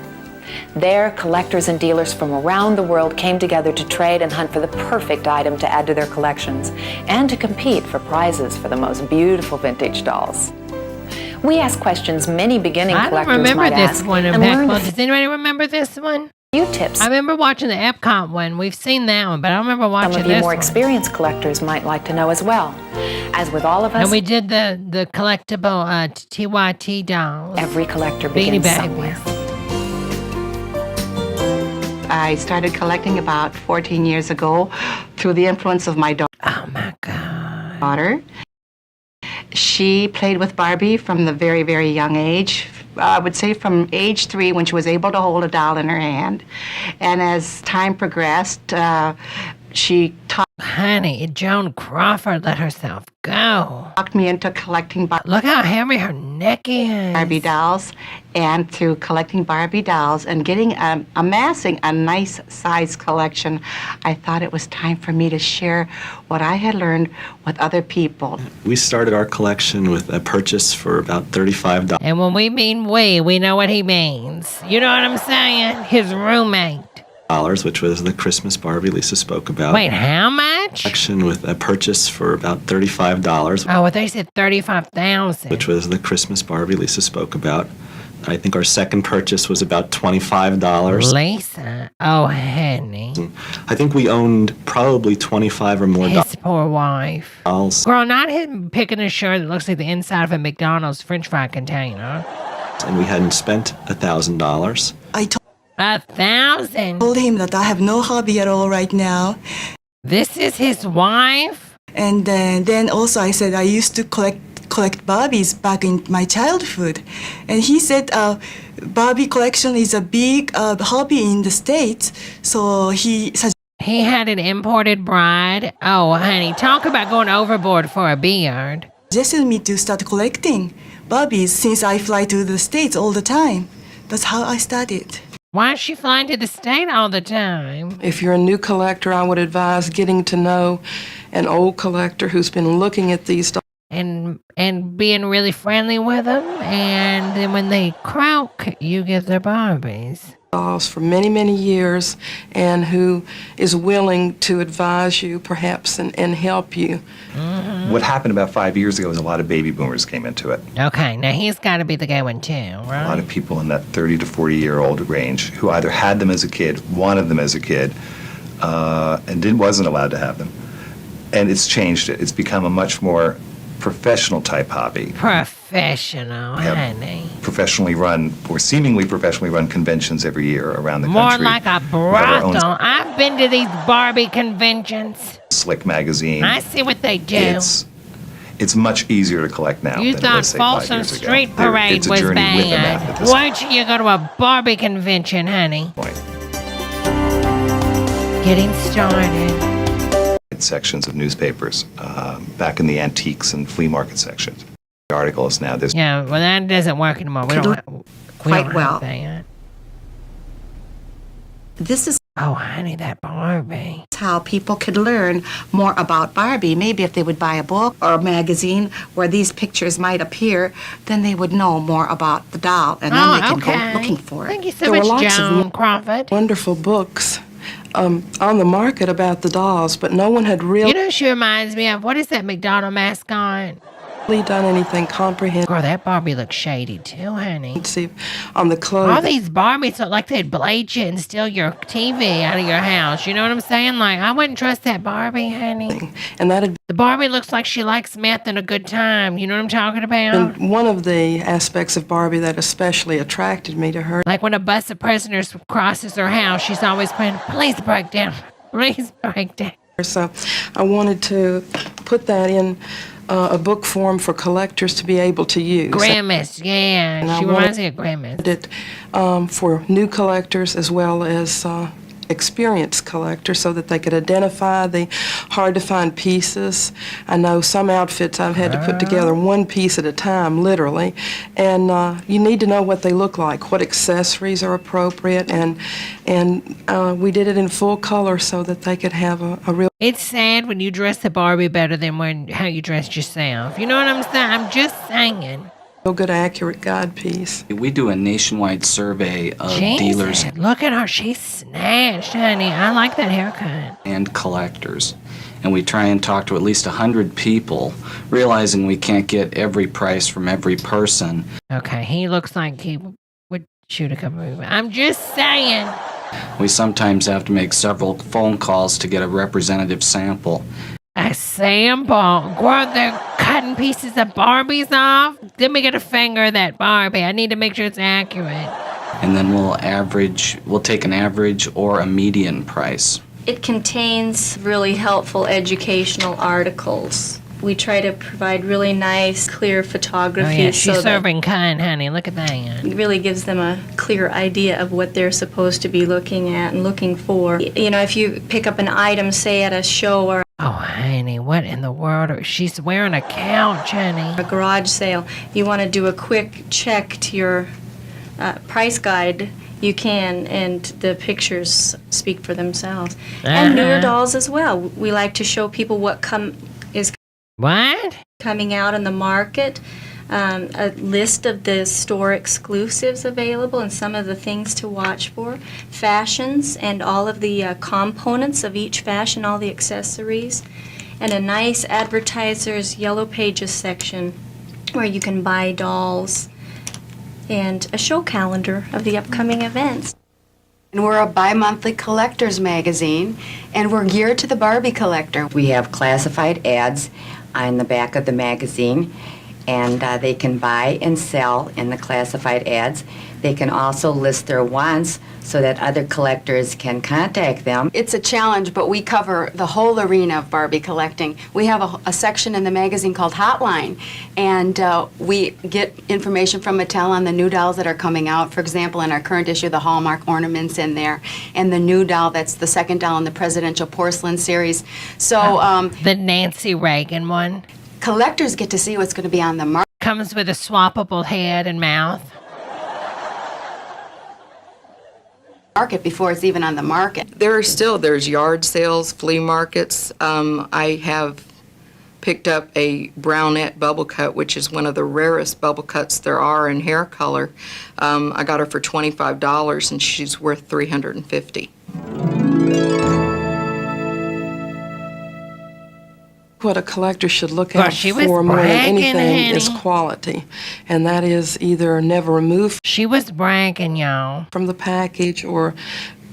There, collectors and dealers from around the world came together to trade and hunt for the perfect item to add to their collections and to compete for prizes for the most beautiful vintage dolls. We asked questions many beginning collectors might ask. I don't remember this one, in fact. Does anybody remember this one? Few tips. I remember watching the Epcot one. We've seen that one, but I don't remember watching this one. Some of you more experienced collectors might like to know as well. As with all of us, and we did the collectible TYT dolls. Every collector begins somewhere. I started collecting about 14 years ago through the influence of my daughter. Oh my God. She played with Barbie from the very, very young age. I would say from age 3 when she was able to hold a doll in her hand. And as time progressed, she taught... Honey, Joan Crawford let herself go. Talked me into collecting Look how heavy her neck is. Barbie dolls. And through collecting Barbie dolls and amassing a nice size collection, I thought it was time for me to share what I had learned with other people. We started our collection with a purchase for about $35. And when we mean we know what he means. You know what I'm saying? His roommate. Which was the Christmas Barbie Lisa spoke about. Wait, how much? Collection with a purchase for about $35. Oh, well, they said $35,000. Which was the Christmas Barbie Lisa spoke about. I think our second purchase was about $25. Lisa? Oh, honey. I think we owned probably 25 or more His poor wife. dolls. Girl, not him picking a shirt that looks like the inside of a McDonald's French fry container. And we hadn't spent $1,000. I told 1,000? Told him that I have no hobby at all right now. This is his wife? And then also I said I used to collect Barbies back in my childhood. And he said Barbie collection is a big hobby in the States. So he had an imported bride? Oh, honey, talk about going overboard for a beard. Suggested me to start collecting Barbies since I fly to the States all the time. That's how I started. Why is she flying to the state all the time? If you're a new collector, I would advise getting to know an old collector who's been looking at these dolls. And being really friendly with them, and then when they croak, you get their Barbies. Dolls for many, many years, and who is willing to advise you, perhaps, and help you. Mm-hmm. What happened about 5 years ago is a lot of baby boomers came into it. Okay, now he's got to be the gay one too, right? A lot of people in that 30 to 40-year-old range who either had them as a kid, wanted them as a kid, and wasn't allowed to have them. And it's changed it. It's become a much more professional type hobby. Professional, honey. Professionally run, or seemingly professionally run conventions every year around the More country. like a brothel. I've been to these Barbie conventions. Slick magazine. I see what they do. It's much easier to collect now. You than thought it was, say, 5 Folsom years ago. Street Parade it's a was journey with the map at bad. this Why don't you go to a Barbie convention, honey? point. Getting started. Sections of newspapers back in the antiques and flea market sections. The articles now. There's well, that doesn't work anymore. We don't have that. This is honey, that Barbie. How people could learn more about Barbie. Maybe if they would buy a book or a magazine where these pictures might appear, then they would know more about the doll, and then they can go looking for it. Thank you so much, Joan Crawford. Wonderful books on the market about the dolls, but no one had really... You know, she reminds me of, what is that McDonald mascot? Done anything comprehensive. Girl, that Barbie looks shady too, honey. See, on the clothes. All these Barbies look like they'd blade you and steal your TV out of your house. You know what I'm saying? Like, I wouldn't trust that Barbie, honey. And the Barbie looks like she likes meth and a good time. You know what I'm talking about? And one of the aspects of Barbie that especially attracted me to her. Like when a bus of prisoners crosses her house, she's always praying, please break down. Please break down. So I wanted to put that in a book form for collectors to be able to use. Grandma's, yeah. She reminds me of Grandma's. It for new collectors as well as experienced collector so that they could identify the hard-to-find pieces. I know some outfits I've had to put together one piece at a time, literally, and you need to know what they look like, what accessories are appropriate, and we did it in full color so that they could have a real... It's sad when you dress the Barbie better than how you dressed yourself. You know what I'm saying? I'm just saying. A good, accurate guide piece. We do a nationwide survey of Jesus, dealers. Look at her. She's snatched, honey. I like that haircut. And collectors. And we try and talk to at least 100 people, realizing we can't get every price from every person. Okay, he looks like he would shoot a couple of... I'm just saying. We sometimes have to make several phone calls to get a representative sample. A sample? Girl, they're cutting pieces of Barbies off? Let me get a finger of that Barbie. I need to make sure it's accurate. And then we'll take an average or a median price. It contains really helpful educational articles. We try to provide really nice, clear photography. Oh, yeah, she's serving kind, honey. Look at that. It really gives them a clear idea of what they're supposed to be looking at and looking for. You know, if you pick up an item, say at a show or... Oh, honey, what in the world? She's wearing a couch, honey. A garage sale. You want to do a quick check to your price guide, you can, and the pictures speak for themselves. And newer dolls as well. We like to show people what is coming out in the market, a list of the store exclusives available and some of the things to watch for, fashions and all of the components of each fashion, all the accessories, and a nice advertiser's yellow pages section where you can buy dolls, and a show calendar of the upcoming events. And we're a bi-monthly collector's magazine, and we're geared to the Barbie collector. We have classified ads on the back of the magazine, and they can buy and sell in the classified ads. They can also list their wants so that other collectors can contact them. It's a challenge, but we cover the whole arena of Barbie collecting. We have a section in the magazine called Hotline, and we get information from Mattel on the new dolls that are coming out. For example, in our current issue, the Hallmark ornaments in there, and the new doll that's the second doll in the Presidential Porcelain series. So the Nancy Reagan one. Collectors get to see what's going to be on the market. Comes with a swappable head and mouth. Market before it's even on the market. There's yard sales, flea markets. I have picked up a brownette bubble cut, which is one of the rarest bubble cuts there are in hair color. I got her for $25 and she's worth $350. What a collector should look out for more than anything is quality, and that is either never removed. She was bragging, y'all, from the package or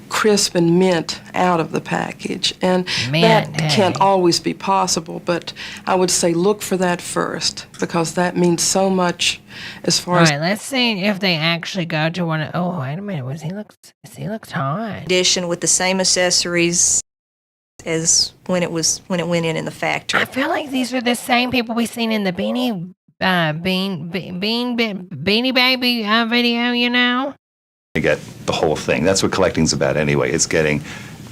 crisp and mint out of the package, and that can't always be possible. But I would say look for that first because that means so much as far as. All right, let's see if they actually go to one. Oh, wait a minute, he looks hot. Edition with the same accessories as when it went in the factory. I feel like these are the same people we seen in the Beanie Baby video, you know? You get the whole thing. That's what collecting's about anyway. It's getting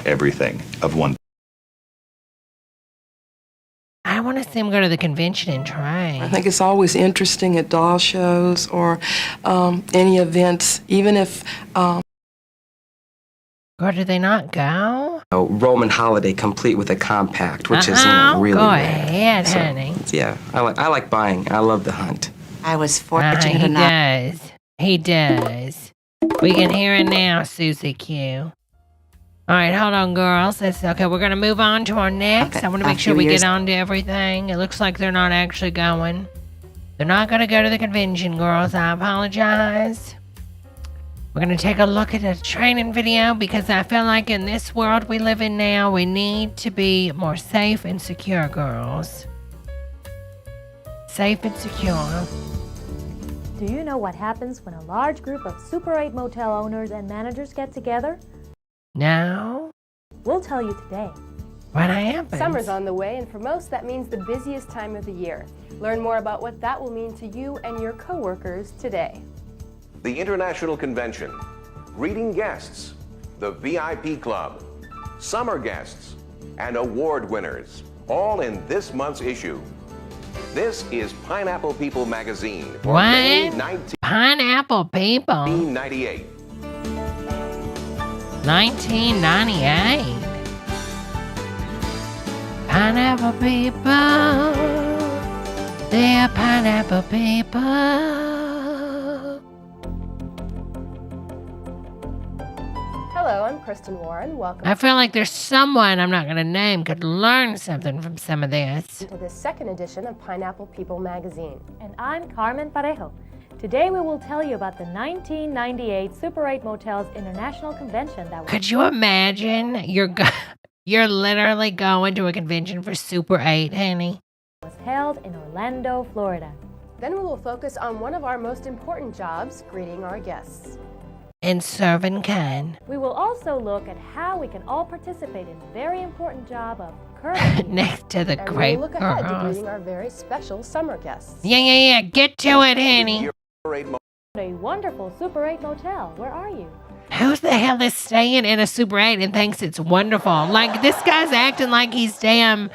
everything of one. I want to see him go to the convention and try. I think it's always interesting at doll shows or any events, even if... Or do they not go? Roman holiday complete with a compact, which is really go rare. ahead, honey. Yeah, I like buying. I love the hunt. I was fortunate enough. He does. We can hear it now, Susie Q. All right, hold on, girls. Okay, we're going to move on to our next. I want to make sure we get on to everything. It looks like they're not actually going. They're not going to go to the convention, girls. I apologize. We're going to take a look at a training video because I feel like in this world we live in now, we need to be more safe and secure, girls. Safe and secure. Do you know what happens when a large group of Super 8 motel owners and managers get together? No. We'll tell you today. What happens? Summer's on the way, and for most that means the busiest time of the year. Learn more about what that will mean to you and your coworkers today. The International Convention, greeting guests, the VIP Club, summer guests, and award winners, all in this month's issue. This is Pineapple People magazine for May What? 19, Pineapple People. 1998. 1998. Pineapple People. They're Pineapple People. Hello, I'm Kristen Warren. Welcome I feel like there's someone I'm not going to name could learn something from some of this. to the second edition of Pineapple People magazine. And I'm Carmen Parejo. Today we will tell you about the 1998 Super 8 Motels International Convention that was Could you imagine you're literally going to a convention for Super 8, honey? held in Orlando, Florida. Then we will focus on one of our most important jobs, greeting our guests. And serving kind. We will also look at how we can all participate in the very important job of courtesy. Next to the And great we'll look ahead to girls. greeting our very special summer guests. Yeah. Get to it, honey. A wonderful Super 8 motel. Where are you? Who the hell is staying in a Super 8 and thinks it's wonderful? Like, this guy's acting like he's damn,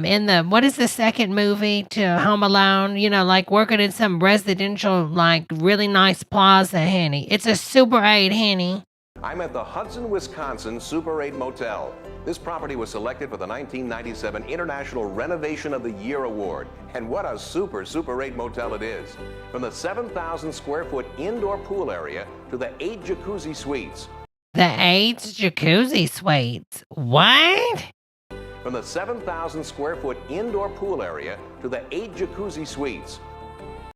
in the, what is the second movie to Home Alone? You know, like working in some residential, like, really nice plaza, honey. It's a Super 8, honey. I'm at the Hudson, Wisconsin Super 8 Motel. This property was selected for the 1997 International Renovation of the Year Award. And what a Super 8 motel it is. From the 7,000 square foot indoor pool area to the 8 jacuzzi suites. The 8 jacuzzi suites. What? From the 7,000 square foot indoor pool area to the 8 jacuzzi suites.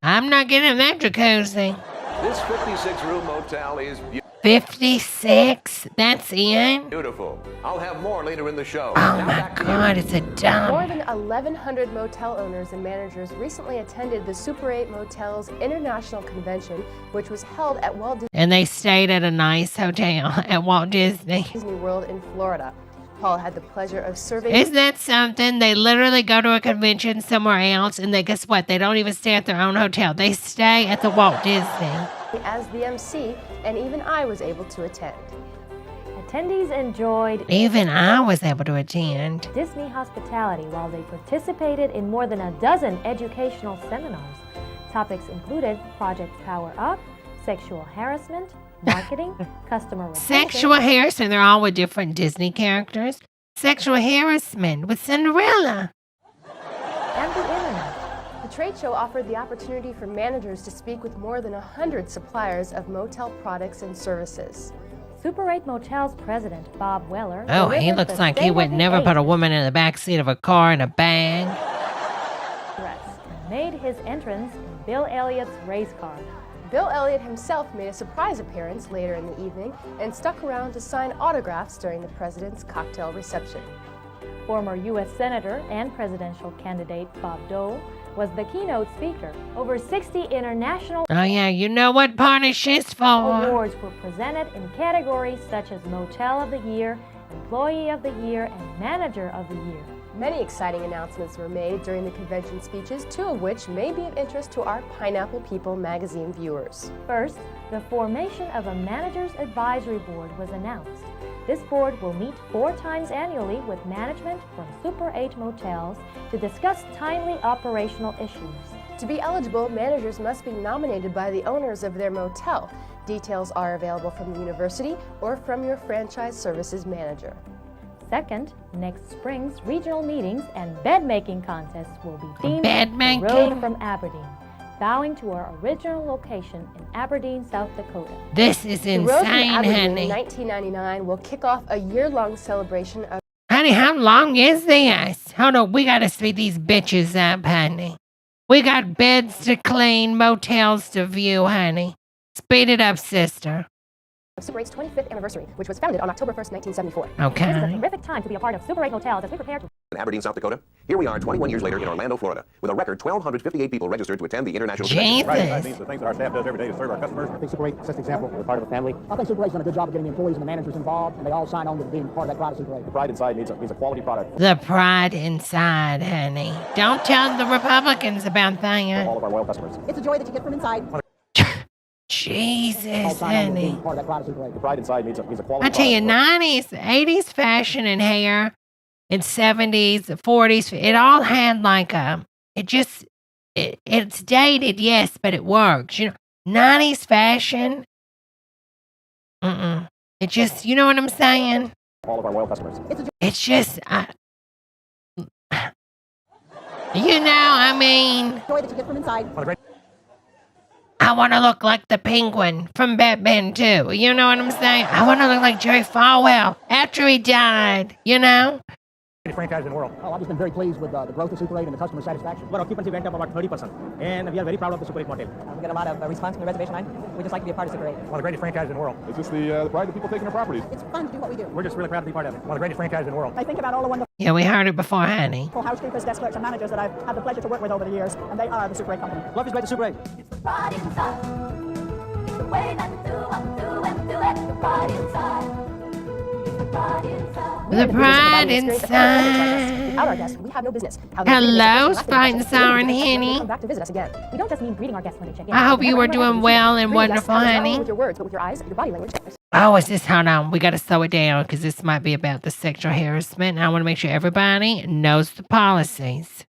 I'm not getting that jacuzzi. This 56-room motel is 56? That's in? beautiful. I'll have more later in the show. Oh my God, it's a dump. More than 1,100 motel owners and managers recently attended the Super 8 Motels International Convention, which was held at Walt And they stayed at a nice hotel at Walt Disney. Disney World in Florida. Paul had the pleasure of serving. Isn't that something? They literally go to a convention somewhere else, and they guess what? They don't even stay at their own hotel. They stay at the Walt Disney. As the MC, and even I was able to attend. Attendees enjoyed Even I was able to attend. Disney hospitality while they participated in more than a dozen educational seminars. Topics included Project Power Up, sexual harassment, marketing, customer retention, Sexual harassment. They're all with different Disney characters. Sexual harassment with Cinderella. and the internet. The trade show offered the opportunity for managers to speak with more than 100 suppliers of motel products and services. Super 8 Motels president Bob Weller. Oh, he delivered looks the like he State would of the never Eight put a woman in the back seat of a car in a bag. address and made his entrance in Bill Elliott's race car. Bill Elliott himself made a surprise appearance later in the evening and stuck around to sign autographs during the president's cocktail reception. Former U.S. Senator and presidential candidate Bob Dole was the keynote speaker. Over 60 international Oh, yeah, you know what party she's for. awards were presented in categories such as Motel of the Year, Employee of the Year, and Manager of the Year. Many exciting announcements were made during the convention speeches, two of which may be of interest to our Pineapple People magazine viewers. First, the formation of a Manager's Advisory Board was announced. This board will meet 4 times annually with management from Super 8 motels to discuss timely operational issues. To be eligible, managers must be nominated by the owners of their motel. Details are available from the university or from your franchise services manager. Second, next spring's regional meetings and bed-making contests will be themed Bed-making? The Road from Aberdeen, bowing to our original location in Aberdeen, South Dakota. This is The Road from insane, Aberdeen honey. in 1999 will kick off a year-long celebration of Honey, how long is this? Hold on, we gotta speed these bitches up, honey. We got beds to clean, motels to view, honey. Speed it up, sister. Super 8's 25th anniversary, which was founded on October 1st, 1974. Okay. This is a terrific time to be a part of Super 8 Motels as we prepare to In Aberdeen, South Dakota. Here we are 21 years later in Orlando, Florida, with a record 1,258 people registered to attend the international convention. Right, that means the things that our staff does every day to serve our customers. I think Super 8 sets the example. We're part of a family. I think Super 8's done a good job of getting the employees and the managers involved, and they all sign on to being part of that crowd of Super 8. The pride inside means a quality product. The pride inside, honey. Don't tell the Republicans about that. All of our loyal customers. It's a joy that you get from inside. Jesus, honey. Part of that cloud Super 8. The pride inside means a quality. I tell you, product. 90s, 80s fashion and hair, and 70s, 40s, it all had like it's dated, yes, but it works. 90s fashion, it just, you know what I'm saying? All of our loyal customers. It's just, I mean, Joy that you get from inside. I want to look like the penguin from Batman 2. You know what I'm saying? I want to look like Jerry Falwell after he died, Franchise in the world. Oh, I've just been very pleased with the growth of Super 8 and the customer satisfaction. Well, occupancy went up about 30%, and we are very proud of the Super 8 motel. We get a lot of response from the reservation line. We just like to be a part of Super 8. One of the greatest franchises in the world. It's just the pride of people taking their properties. It's fun to do what we do. We're just really proud to be part of it. One of the greatest franchises in the world. I think about all the wonderful Yeah, we heard it before, honey. housekeepers, desk clerks, and managers that I've had the pleasure to work with over the years, and they are the Super 8 company. Love is great to Super 8. It's the pride inside. It's the way that we do what we do and do it. The pride inside. It's the pride inside. The pride inside. Without our guests, we have no business. Hello, Spine Siren Henny. Come back to visit us again. We don't just mean greeting our guests when they check in. I hope you were doing well and wonderful, honey. Not with your words, but with your eyes, your body language. Oh, is this? Hold on. We got to slow it down because this might be about the sexual harassment. And I want to make sure everybody knows the policies.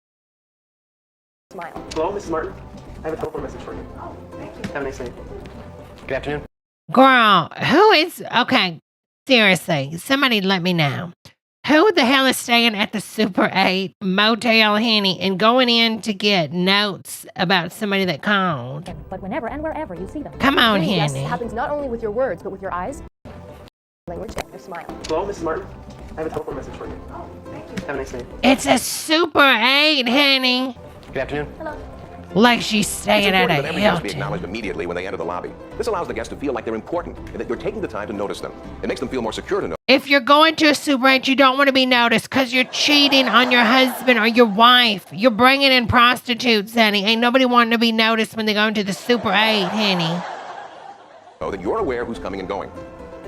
Smile. Hello, Mrs. Martin. I have a telephone message for you. Oh, thank you. Have a nice day. Good afternoon. Girl, who is... Okay, seriously, somebody let me know. Who the hell is staying at the Super 8 Motel, Henny, and going in to get notes about somebody that called? But whenever and wherever you see them. Come on, Greeting guests Henny. happens not only with your words, but with your eyes, language, and your smile. Hello, Mrs. Martin. I have a telephone message for you. Oh, thank you. Have a nice day. It's a Super 8, Henny. Good afternoon. Hello. Like she's staying at It's important a that every guest be Hilton. acknowledged immediately when they enter the lobby. This allows the guests to feel like they're important and that you're taking the time to notice them. It makes them feel more secure to know. If you're going to a Super 8, you don't want to be noticed because you're cheating on your husband or your wife. You're bringing in prostitutes, honey. Ain't nobody wanting to be noticed when they go into the Super 8, honey. That you're aware who's coming and going.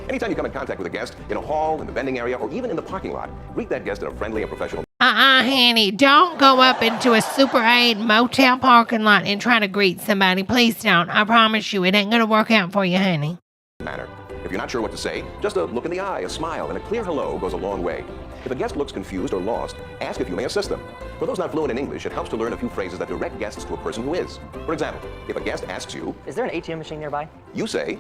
Anytime you come in contact with a guest, in a hall, in the vending area, or even in the parking lot, greet that guest in a friendly and professional honey, don't go up into a Super 8 motel parking lot and try to greet somebody. Please don't. I promise you, it ain't gonna work out for you, honey. manner. If you're not sure what to say, just a look in the eye, a smile, and a clear hello goes a long way. If a guest looks confused or lost, ask if you may assist them. For those not fluent in English, it helps to learn a few phrases that direct guests to a person who is. For example, if a guest asks you, "Is there an ATM machine nearby?" you say,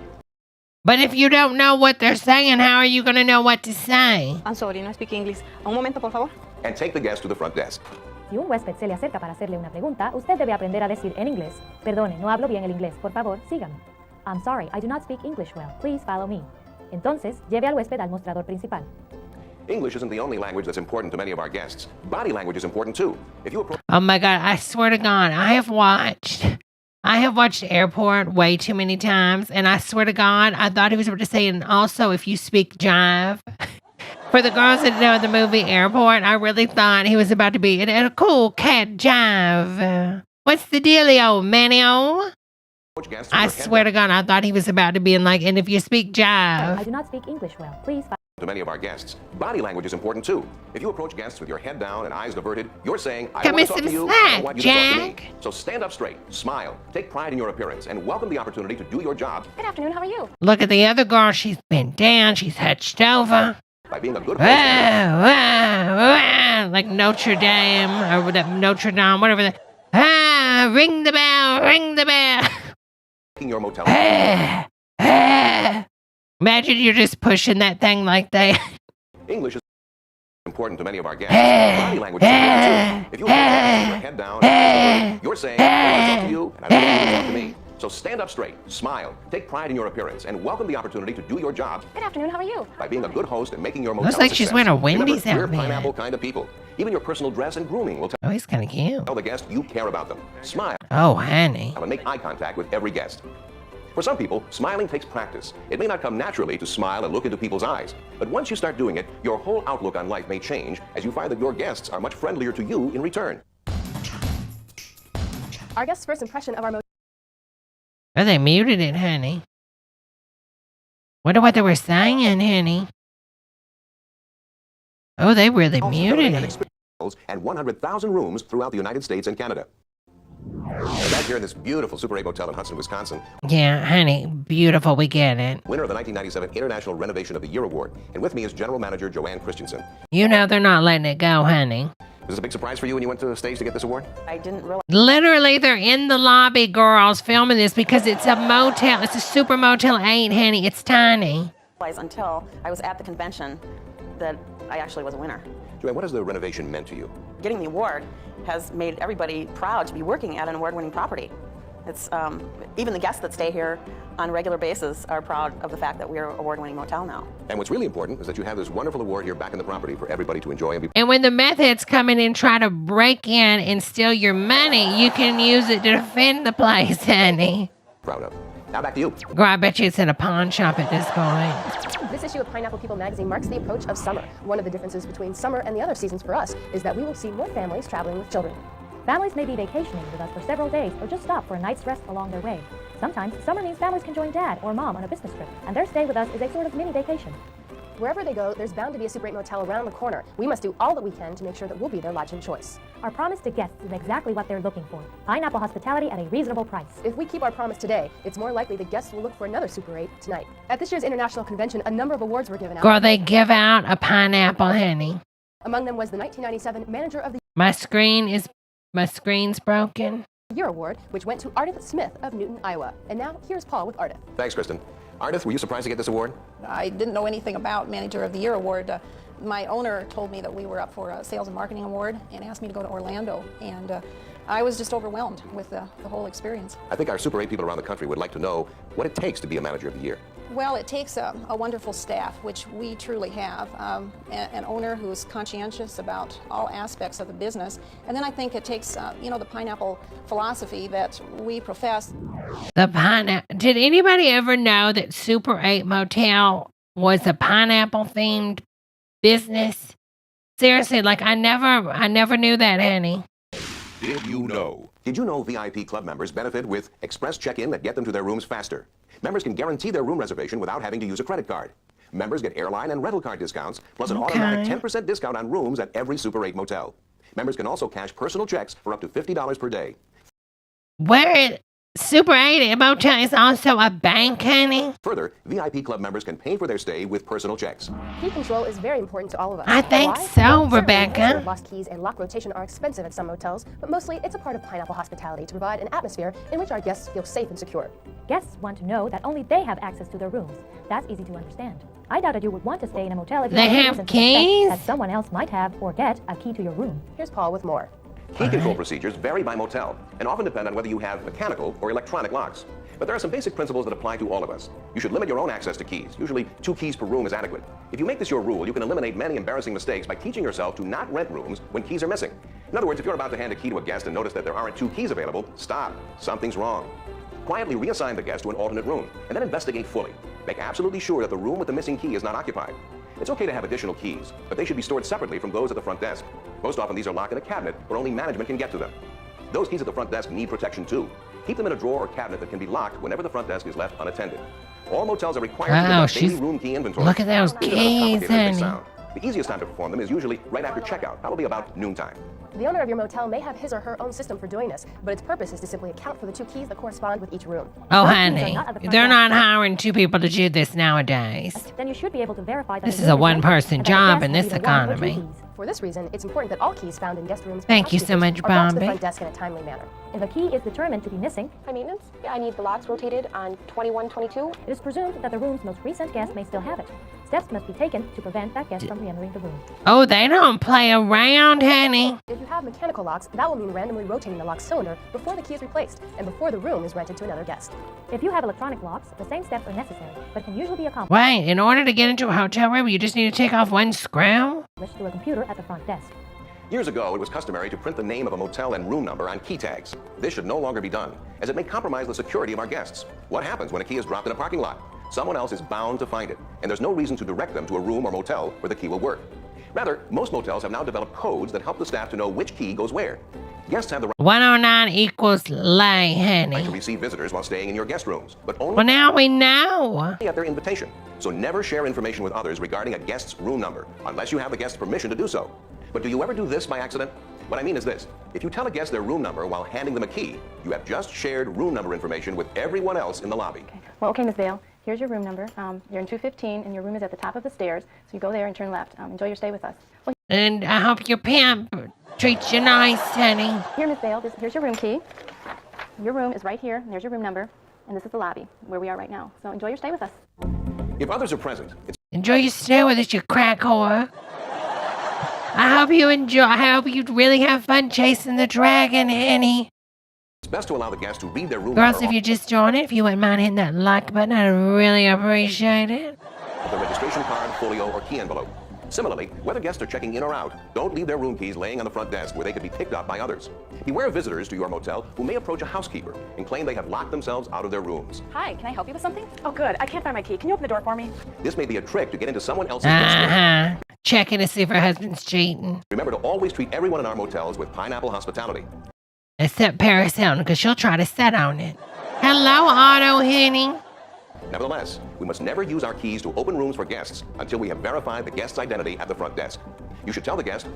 But if you don't know what they're saying, how are you going to know what to say? I'm sorry, no speak English. Un momento, por favor. and take the guest to the front desk. Si un huésped se le acerca para hacerle una pregunta, usted debe aprender a decir en inglés: "Perdone, no hablo bien el inglés. Por favor, sígame." "I'm sorry, I do not speak English well. Please follow me." Entonces, lleve al huésped al mostrador principal. English isn't the only language that's important to many of our guests. Body language is important too. If you approach Oh my God, I swear to God, I have watched Airport way too many times, and I swear to God, I thought he was about to say, and also if you speak jive. For the girls that know the movie Airport, I really thought he was about to be a cool cat jive. What's the dealio, Manio? guests, I swear to God, I thought he was about to be in like, and if you speak jive. I do not speak English well. Please follow. to many of our guests, body language is important too. If you approach guests with your head down and eyes diverted, you're saying, I Come want to me talk to some you, slack, I want you to talk to me. Jack. So stand up straight, smile, take pride in your appearance, and welcome the opportunity to do your job Good afternoon, how are you? Look at the other girl, she's bent down, she's hunched over. by being a good Wow, host. wow, wow, like Notre Dame, or Notre Dame, whatever that. Ring the bell, ring the bell. Making your motel. Imagine you're just pushing that thing like that. English is important to many of our guests. Body language is important too. If you approach guests with your head down and eyes diverted, you're saying, I want to talk to you, and I want you to talk to me. So stand up straight, smile, take pride in your appearance, and welcome the opportunity to do your job Good afternoon, how are you? by being a good host and making your motel Looks like she's success. wearing a Remember, Wendy's we're outfit. pineapple kind of people. Even your personal dress and grooming will Oh, he's kind of cute. tell the guest you care about them. Smile Oh, honey. and make eye contact with every guest. For some people, smiling takes practice. It may not come naturally to smile and look into people's eyes, but once you start doing it, your whole outlook on life may change as you find that your guests are much friendlier to you in return. Our guest's first impression of our motel. Oh, they muted it, honey. Wonder what they were saying, honey. Oh, they really muted it. And 100,000 rooms throughout the United States and Canada. Back here in this beautiful Super 8 motel in Hudson, Wisconsin. Yeah, honey, beautiful, we get it. Winner of the 1997 International Renovation of the Year Award. And with me is General Manager Joanne Christensen. You know they're not letting it go, honey. Was this a big surprise for you when you went to the stage to get this award? I didn't realize. Literally, they're in the lobby, girls, filming this because it's a motel. It's a Super Motel 8, honey. It's tiny. Until I was at the convention that I actually was a winner. Joanne, what has the renovation meant to you? Getting the award has made everybody proud to be working at an award-winning property. It's even the guests that stay here on a regular basis are proud of the fact that we're an award-winning motel now. And what's really important is that you have this wonderful award here back in the property for everybody to enjoy. And when the meth heads come in and try to break in and steal your money, you can use it to defend the place, honey. Proud of. Now back to you. Girl, I bet you it's in a pawn shop at this point. This issue of Pineapple People magazine marks the approach of summer. One of the differences between summer and the other seasons for us is that we will see more families traveling with children. Families may be vacationing with us for several days or just stop for a night's rest along their way. Sometimes summer means families can join dad or mom on a business trip, and their stay with us is a sort of mini vacation. Wherever they go, there's bound to be a Super 8 motel around the corner. We must do all that we can to make sure that we'll be their lodging choice. Our promise to guests is exactly what they're looking for. Pineapple hospitality at a reasonable price. If we keep our promise today, it's more likely that guests will look for another Super 8 tonight. At this year's International Convention, a number of awards were given out. Girl, they give out a pineapple, honey. Among them was the 1997 Manager of the My screen's broken. Year Award, which went to Ardith Smith of Newton, Iowa. And now, here's Paul with Ardith. Thanks, Kristen. Ardith, were you surprised to get this award? I didn't know anything about Manager of the Year award. My owner told me that we were up for a Sales and Marketing Award and asked me to go to Orlando. And I was just overwhelmed with the whole experience. I think our Super 8 people around the country would like to know what it takes to be a Manager of the Year. Well, it takes a wonderful staff, which we truly have, an owner who's conscientious about all aspects of the business, and then I think it takes, the pineapple philosophy that we profess. The pineapple. Did anybody ever know that Super 8 Motel was a pineapple-themed business? Seriously, like I never knew that, honey. Did you know? Did you know VIP club members benefit with express check-in that get them to their rooms faster? Members can guarantee their room reservation without having to use a credit card. Members get airline and rental car discounts, plus an automatic 10% discount on rooms at every Super 8 motel. Members can also cash personal checks for up to $50 per day. Where Super 8 Motel is also a bank, honey? Further, VIP club members can pay for their stay with personal checks. Key control is very important to all of us. I think Why? so, Well, Rebecca. Lost keys and lock rotation are expensive at some motels, but mostly it's a part of Pineapple hospitality to provide an atmosphere in which our guests feel safe and secure. Guests want to know that only they have access to their rooms. That's easy to understand. I doubt that you would want to stay in a motel if you They had have reason to keys? suspect that someone else might have or get a key to your room. Here's Paul with more. Key control procedures vary by motel and often depend on whether you have mechanical or electronic locks. But there are some basic principles that apply to all of us. You should limit your own access to keys. Usually 2 keys per room is adequate. If you make this your rule, you can eliminate many embarrassing mistakes by teaching yourself to not rent rooms when keys are missing. In other words, if you're about to hand a key to a guest and notice that there aren't 2 keys available, stop. Something's wrong. Quietly reassign the guest to an alternate room and then investigate fully. Make absolutely sure that the room with the missing key is not occupied. It's okay to have additional keys, but they should be stored separately from those at the front desk. Most often these are locked in a cabinet where only management can get to them. Those keys at the front desk need protection too. Keep them in a drawer or cabinet that can be locked whenever the front desk is left unattended. All motels are required to conduct daily room key inventory. Look at those These are not keys, complicated as they honey. sound. The easiest time to perform them is usually right after checkout, probably about noontime. The owner of your motel may have his or her own system for doing this, but its purpose is to simply account for the 2 keys that correspond with each room. Oh, Those keys are honey. not at the front They're desk. not hiring 2 people to do this nowadays. Then you should be able to verify that This the is a room one-person empty and that job the in guest this has either 1 or 2 economy. keys. For this reason, it's important that all keys found in guest rooms Thank you so much, are brought to the Bobby. front desk in a timely manner. If a key is determined to be missing, High maintenance? I need the locks rotated on 2122. it is presumed that the room's most recent guest may still have it. Steps must be taken to prevent that guest from re-entering the room. Oh, they don't play around, honey. If you have mechanical locks, that will mean randomly rotating the lock cylinder before the key is replaced and before the room is rented to another guest. If you have electronic locks, the same steps are necessary, but can usually be accomplished Wait, in order to get into a hotel room, you just need to take off 1 screw? through a computer at the front desk. Years ago, it was customary to print the name of a motel and room number on key tags. This should no longer be done, as it may compromise the security of our guests. What happens when a key is dropped in a parking lot? Someone else is bound to find it, and there's no reason to direct them to a room or motel where the key will work. Rather, most motels have now developed codes that help the staff to know which key goes where. Guests have the 109 equals lay, right honey. to receive visitors while staying in your guest rooms, but only Well, now we know. at their invitation. So never share information with others regarding a guest's room number, unless you have the guest's permission to do so. But do you ever do this by accident? What I mean is this. If you tell a guest their room number while handing them a key, you have just shared room number information with everyone else in the lobby. Well, okay, Ms. Vale, here's your room number. You're in 215, and your room is at the top of the stairs, so you go there and turn left. Enjoy your stay with us. Well, And I hope your pimp treats you nice, honey. here, Ms. Vale, here's your room key. Your room is right here, and there's your room number, and this is the lobby where we are right now. So enjoy your stay with us. If others are present, it's Enjoy your stay with us, you crack whore. I hope you enjoy. I hope you really have fun chasing the dragon, honey. best to allow the guest to read their room Girls, number if you just joined it, if you wouldn't mind hitting that like button, I'd really appreciate it. off the registration card, folio, or key envelope. Similarly, whether guests are checking in or out, don't leave their room keys laying on the front desk where they could be picked up by others. Beware of visitors to your motel who may approach a housekeeper and claim they have locked themselves out of their rooms. Hi, can I help you with something? Oh, good. I can't find my key. Can you open the door for me? This may be a trick to get into someone else's guest room. Uh-huh. Checking to see if her husband's cheating. Remember to always treat everyone in our motels with pineapple hospitality. Except Paris Hilton, because she'll try to sit on it. Hello, Otto Henning. Nevertheless, we must never use our keys to open rooms for guests until we have verified the guest's identity at the front desk. You should tell the guest,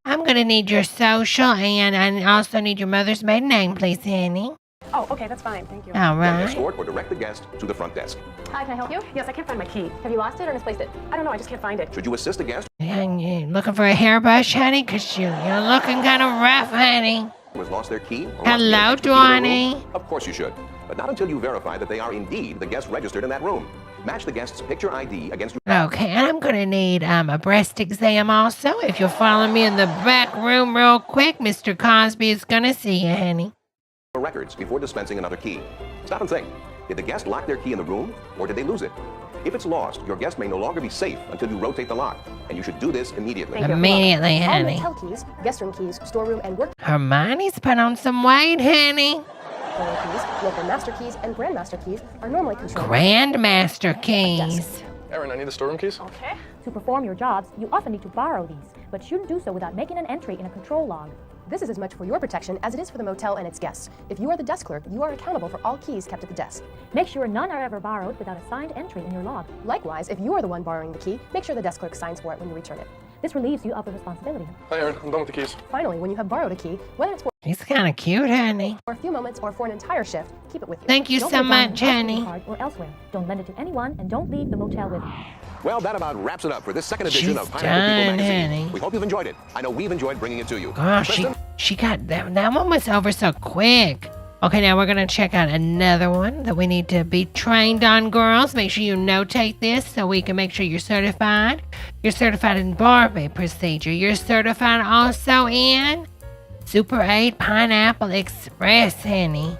I'm going to need your social, and I also need your mother's maiden name, please, honey. Oh, okay, that's fine. Thank you. All then right. escort or direct the guest to the front desk. Hi, can I help you? Yes, I can't find my key. Have you lost it or misplaced it? I don't know. I just can't find it. Should you assist the guest And you looking for a hairbrush, honey? Because you're looking kind of rough, honey. who has lost their key? Or Hello, lost the entrance key to their room? Dwani. Of course you should, but not until you verify that they are indeed the guest registered in that room. Match the guest's picture ID against your... Okay, and I'm going to need a breast exam also. If you'll follow me in the back room real quick, Mr. Cosby is going to see you, honey. records before dispensing another key. Stop and think. Did the guest lock their key in the room, or did they lose it? If it's lost, your guest may no longer be safe until you rotate the lock, and you should do this immediately. Immediately, All honey. motel keys, guest room keys, storeroom and work Hermione's put on some weight, honey. keys, local master keys, and grandmaster keys are normally controlled. Grandmaster keys. Aaron, I need the storeroom keys. Okay. To perform your jobs, you often need to borrow these, but you shouldn't do so without making an entry in a control log. This is as much for your protection as it is for the motel and its guests. If you are the desk clerk, you are accountable for all keys kept at the desk. Make sure none are ever borrowed without a signed entry in your log. Likewise, if you are the one borrowing the key, make sure the desk clerk signs for it when you return it. This relieves you of the responsibility. Hi, Aaron. I'm done with the keys. Finally, when you have borrowed a key, whether it's for He's kind of cute, honey. a few moments or for an entire shift, keep it with you. Thank you Don't so put it down much, on a honey. card or elsewhere. Don't lend it to anyone, and don't leave the motel with it. Well, that about wraps it up for this second edition She's of Pineapple People done, Magazine. honey. We hope you've enjoyed it. I know we've enjoyed bringing it to you. Gosh, Kristen? she got that one was over so quick. Okay, now we're gonna check out another one that we need to be trained on, girls. Make sure you notate this so we can make sure you're certified. You're certified in Barbie procedure. You're certified also in Super 8 Pineapple Express, honey.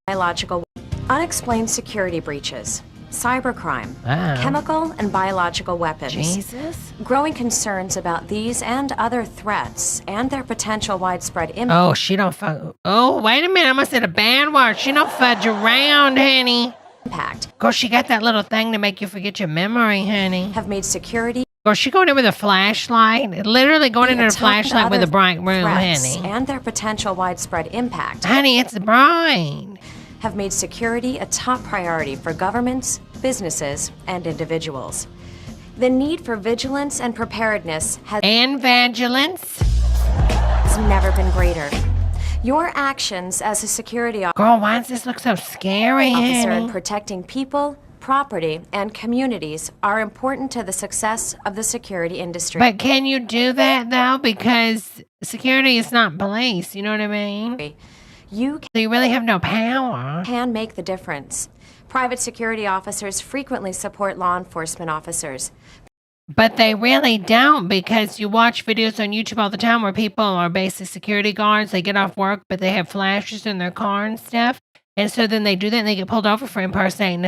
Biological, unexplained security breaches, cybercrime, Wow. chemical and biological weapons. Jesus. Growing concerns about these and other threats and their potential widespread impact. Oh, she don't fuck. Oh, wait a minute. I must have said a bad word. She don't fudge around, honey. Of course, she got that little thing to make you forget your memory, honey. Have made security. Or she going in with a flashlight, literally going in with a attempt flashlight with a other bright room, threats honey. and their potential widespread impact. Honey, it's bright. Have made security a top priority for governments, businesses, and individuals. The need for vigilance and preparedness has vigilance never been greater. Your actions as a security Girl, why does this look so scary, officer in honey? protecting people, property, and communities are important to the success of the security industry. But can you do that, though? Because security is not police, you know what I mean? You really have no power. Can make the difference. Private security officers frequently support law enforcement officers. But they really don't, because you watch videos on YouTube all the time where people are basic security guards. They get off work, but they have flashes in their car and stuff. And so then they do that and they get pulled over for impersonating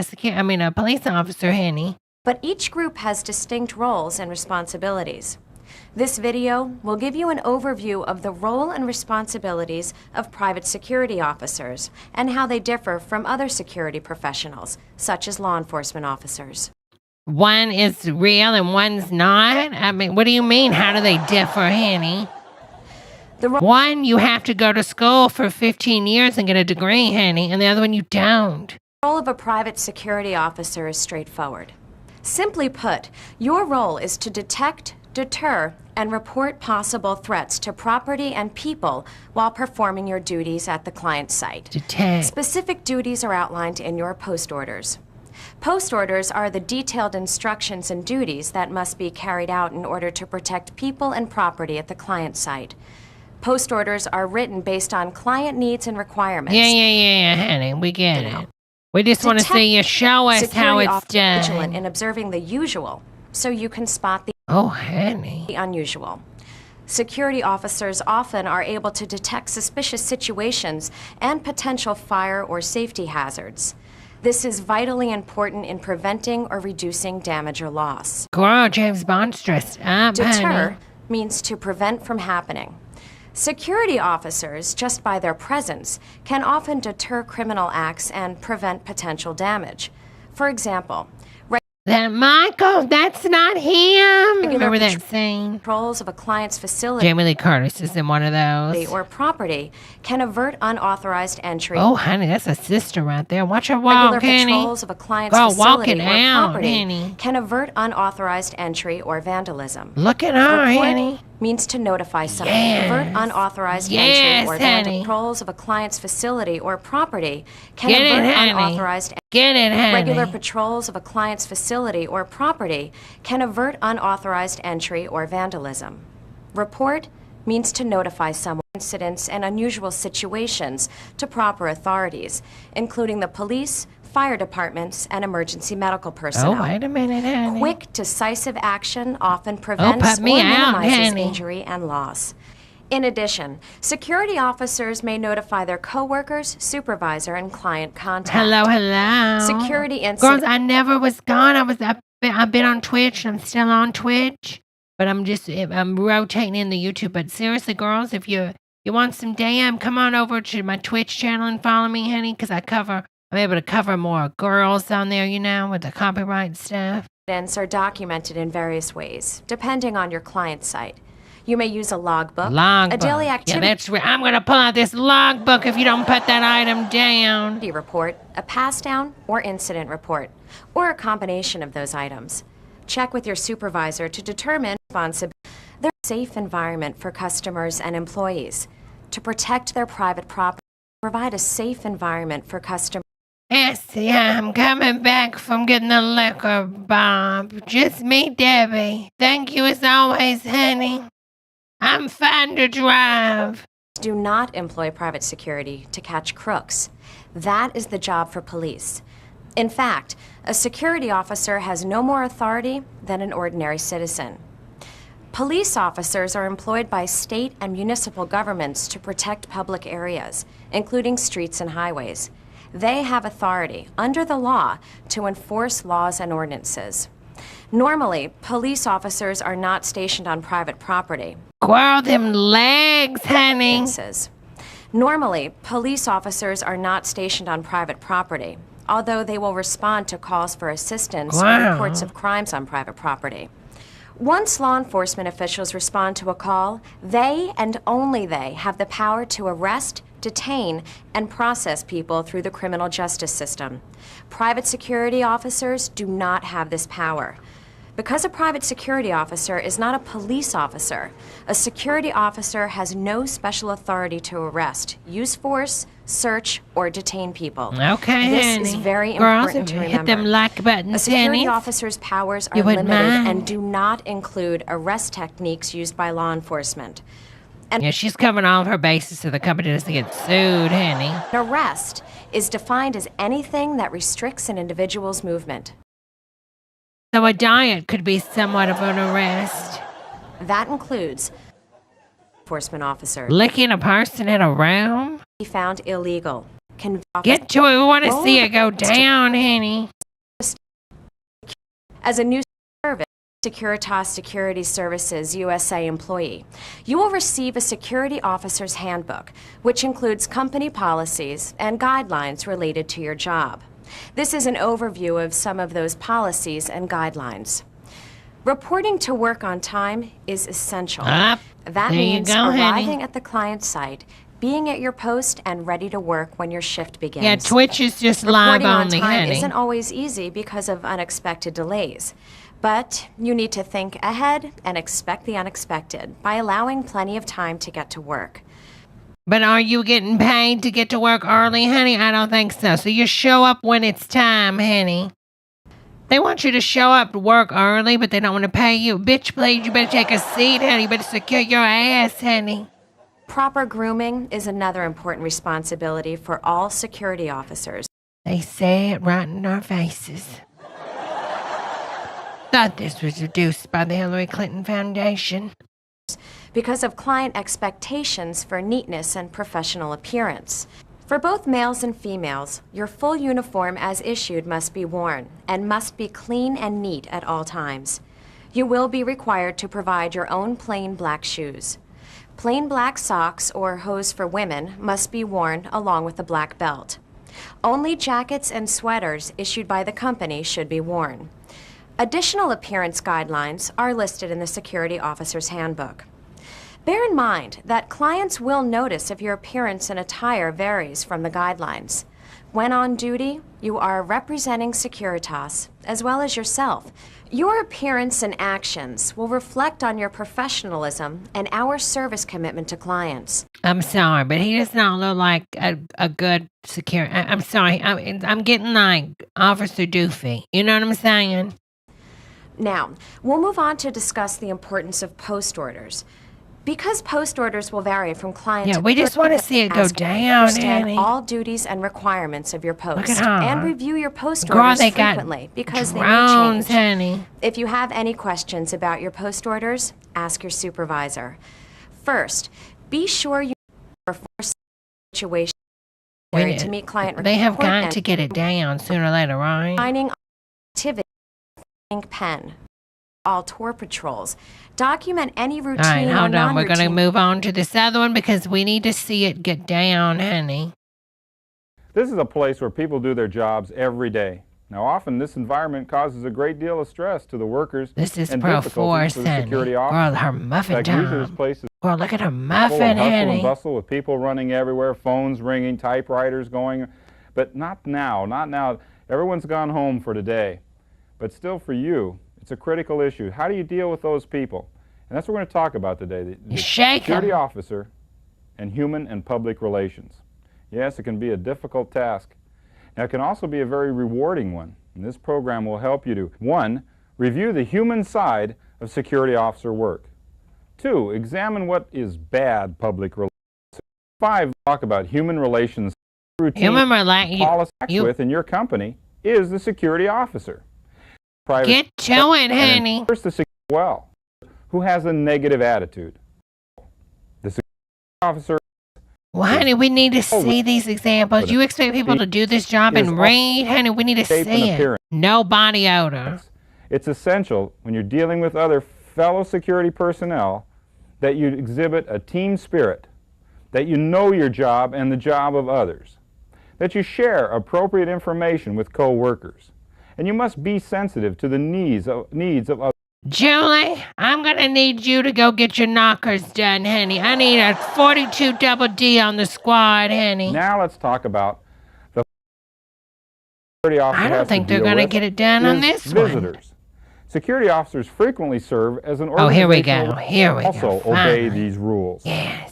a police officer, honey. But each group has distinct roles and responsibilities. This video will give you an overview of the role and responsibilities of private security officers and how they differ from other security professionals, such as law enforcement officers. One is real and one's not? I mean, what do you mean? How do they differ, honey? One, you have to go to school for 15 years and get a degree, honey, and the other one you don't. The role of a private security officer is straightforward. Simply put, your role is to detect, deter, and report possible threats to property and people while performing your duties at the client site. Detect. Specific duties are outlined in your post orders. Post orders are the detailed instructions and duties that must be carried out in order to protect people and property at the client site. Post orders are written based on client needs and requirements. Yeah, honey, we get it. We just want to see you show us how Security it's officers vigilant done. in observing the usual, so you can spot the honey. unusual. Security officers often are able to detect suspicious situations and potential fire or safety hazards. This is vitally important in preventing or reducing damage or loss. Girl, James Bond's dressed up, Deter honey. means to prevent from happening. Security officers, just by their presence, can often deter criminal acts and prevent potential damage. For example, that Michael, that's not him. Remember that scene? Patrols of a client's facility Jamie Lee Curtis is in one of those. or property can avert unauthorized entry. Oh, honey, that's a sister right there. Watch her walk, Regular honey. patrols of a client's Girl, facility walking or out, property honey. can avert unauthorized entry or vandalism. Look at her, Report honey. means to notify someone. Yes. Avert unauthorized Yes, entry or vandalism. honey. Patrols of a client's facility or property can Get it, avert honey. unauthorized Get it, honey. Regular patrols of a client's facility or property can avert unauthorized entry or vandalism. Report means to notify someone incidents and unusual situations to proper authorities, including the police, fire departments, and emergency medical personnel. Oh, wait a minute, honey. Quick, decisive action often prevents put me or out, minimizes honey. injury and loss. In addition, security officers may notify their coworkers, supervisor, and client contact. Hello. Security Girls, incidents. I never was gone. I've been on Twitch. I'm still on Twitch, but I'm rotating in the YouTube. But seriously, girls, if you want some damn, come on over to my Twitch channel and follow me, honey, because I'm able to cover more girls on there, with the copyright stuff. Incidents are documented in various ways, depending on your client site. You may use a logbook, Logbook. a daily Yeah, activity that's right. I'm gonna pull out this logbook if you don't put that item down. report, a pass down, or incident report, or a combination of those items. Check with your supervisor to determine responsibility. There's a safe environment for customers and employees. To protect their private property, provide a safe environment for customers. Yes, yeah, I'm coming back from getting the liquor, Bob. Just me, Debbie. Thank you as always, honey. I'm fine to drive. Do not employ private security to catch crooks. That is the job for police. In fact, a security officer has no more authority than an ordinary citizen. Police officers are employed by state and municipal governments to protect public areas, including streets and highways. They have authority, under the law, to enforce laws and ordinances. Normally, police officers are not stationed on private property. Grow them legs, honey. Normally, police officers are not stationed on private property, although they will respond to calls for assistance or Wow. reports of crimes on private property. Once law enforcement officials respond to a call, they and only they have the power to arrest, detain, and process people through the criminal justice system. Private security officers do not have this power. Because a private security officer is not a police officer, a security officer has no special authority to arrest, use force, search, or detain people. Okay, This honey. is very Girls, important if to you hit remember. them like buttons, A security honey. officer's powers are You wouldn't limited mind. and do not include arrest techniques used by law enforcement. Yeah, she's covering all of her bases so the company doesn't get sued, honey. An arrest is defined as anything that restricts an individual's movement. So a diet could be somewhat of an arrest. That includes enforcement officers. Licking a person in a room? Be found illegal. Get to it. We want to see it go down, honey. As a new service, Securitas Security Services USA employee, you will receive a security officer's handbook, which includes company policies and guidelines related to your job. This is an overview of some of those policies and guidelines. Reporting to work on time is essential. Up. That There you means go, honey. arriving at the client site, being at your post and ready to work when your shift begins. Yeah, Twitch is just live Reporting on only, time honey. isn't always easy because of unexpected delays. But you need to think ahead and expect the unexpected by allowing plenty of time to get to work. But are you getting paid to get to work early, honey? I don't think so. So you show up when it's time, honey. They want you to show up to work early, but they don't want to pay you. Bitch, please, you better take a seat, honey. You better secure your ass, honey. Proper grooming is another important responsibility for all security officers. They say it right in our faces. Thought this was reduced by the Hillary Clinton Foundation. Because of client expectations for neatness and professional appearance. For both males and females, your full uniform as issued must be worn and must be clean and neat at all times. You will be required to provide your own plain black shoes. Plain black socks or hose for women must be worn along with the black belt. Only jackets and sweaters issued by the company should be worn. Additional appearance guidelines are listed in the Security Officer's Handbook. Bear in mind that clients will notice if your appearance and attire varies from the guidelines. When on duty, you are representing Securitas as well as yourself. Your appearance and actions will reflect on your professionalism and our service commitment to clients. I'm sorry, but he does not look like a good security. I'm sorry. I'm getting like Officer Doofy. You know what I'm saying? Now, we'll move on to discuss the importance of post orders. Because post orders will vary from client Yeah, to we just want to see it go down, understand honey. all duties and requirements of your post. Look at her. And review your post Girl, orders they got frequently because they may drones, change. honey. If you have any questions about your post orders, ask your supervisor. First, be sure you are for situation to meet client They have report got and to get it down sooner or later, right? signing activity ink pen. All tour patrols. Document any routine All right, or hold on. We're going to non-routine. move on to this other one because we need to see it get down, honey. This is a place where people do their jobs every day. Now, often this environment causes a great deal of stress to the workers This is and pro difficulties force, for the honey. security Girl, officers. her muffin In fact, usually this time. place is Girl, look at her full of muffin, hustle and honey. bustle with people running everywhere, phones ringing, typewriters going. But not now, not now. Everyone's gone home for today. But still for you, it's a critical issue. How do you deal with those people? And that's what we're going to talk about today. The shake 'em. security officer and human and public relations. Yes, it can be a difficult task. Now, it can also be a very rewarding one. And this program will help you to, 1, review the human side of security officer work. 2, examine what is bad public relations. 5, talk about human relations. Human relations. Policy with in your company is the security officer. Private Get to it, honey. First, the security well, who has a negative attitude. The security officer. Well, honey, we need to see these examples. You expect people to do this job and read? Honey, we need to shape and see it. appearance. No body odor. It's essential when you're dealing with other fellow security personnel that you exhibit a team spirit, that you know your job and the job of others, that you share appropriate information with co-workers, and you must be sensitive to the needs of others. Julie, I'm going to need you to go get your knockers done, honey. I need a 42 double D on the squad, honey. Now let's talk about the security officer. I don't think they're going to get it done on this visitors. one. Security officers frequently serve as an Oh, here we organizational go. Here we also go. obey Finally. these rules. Yes.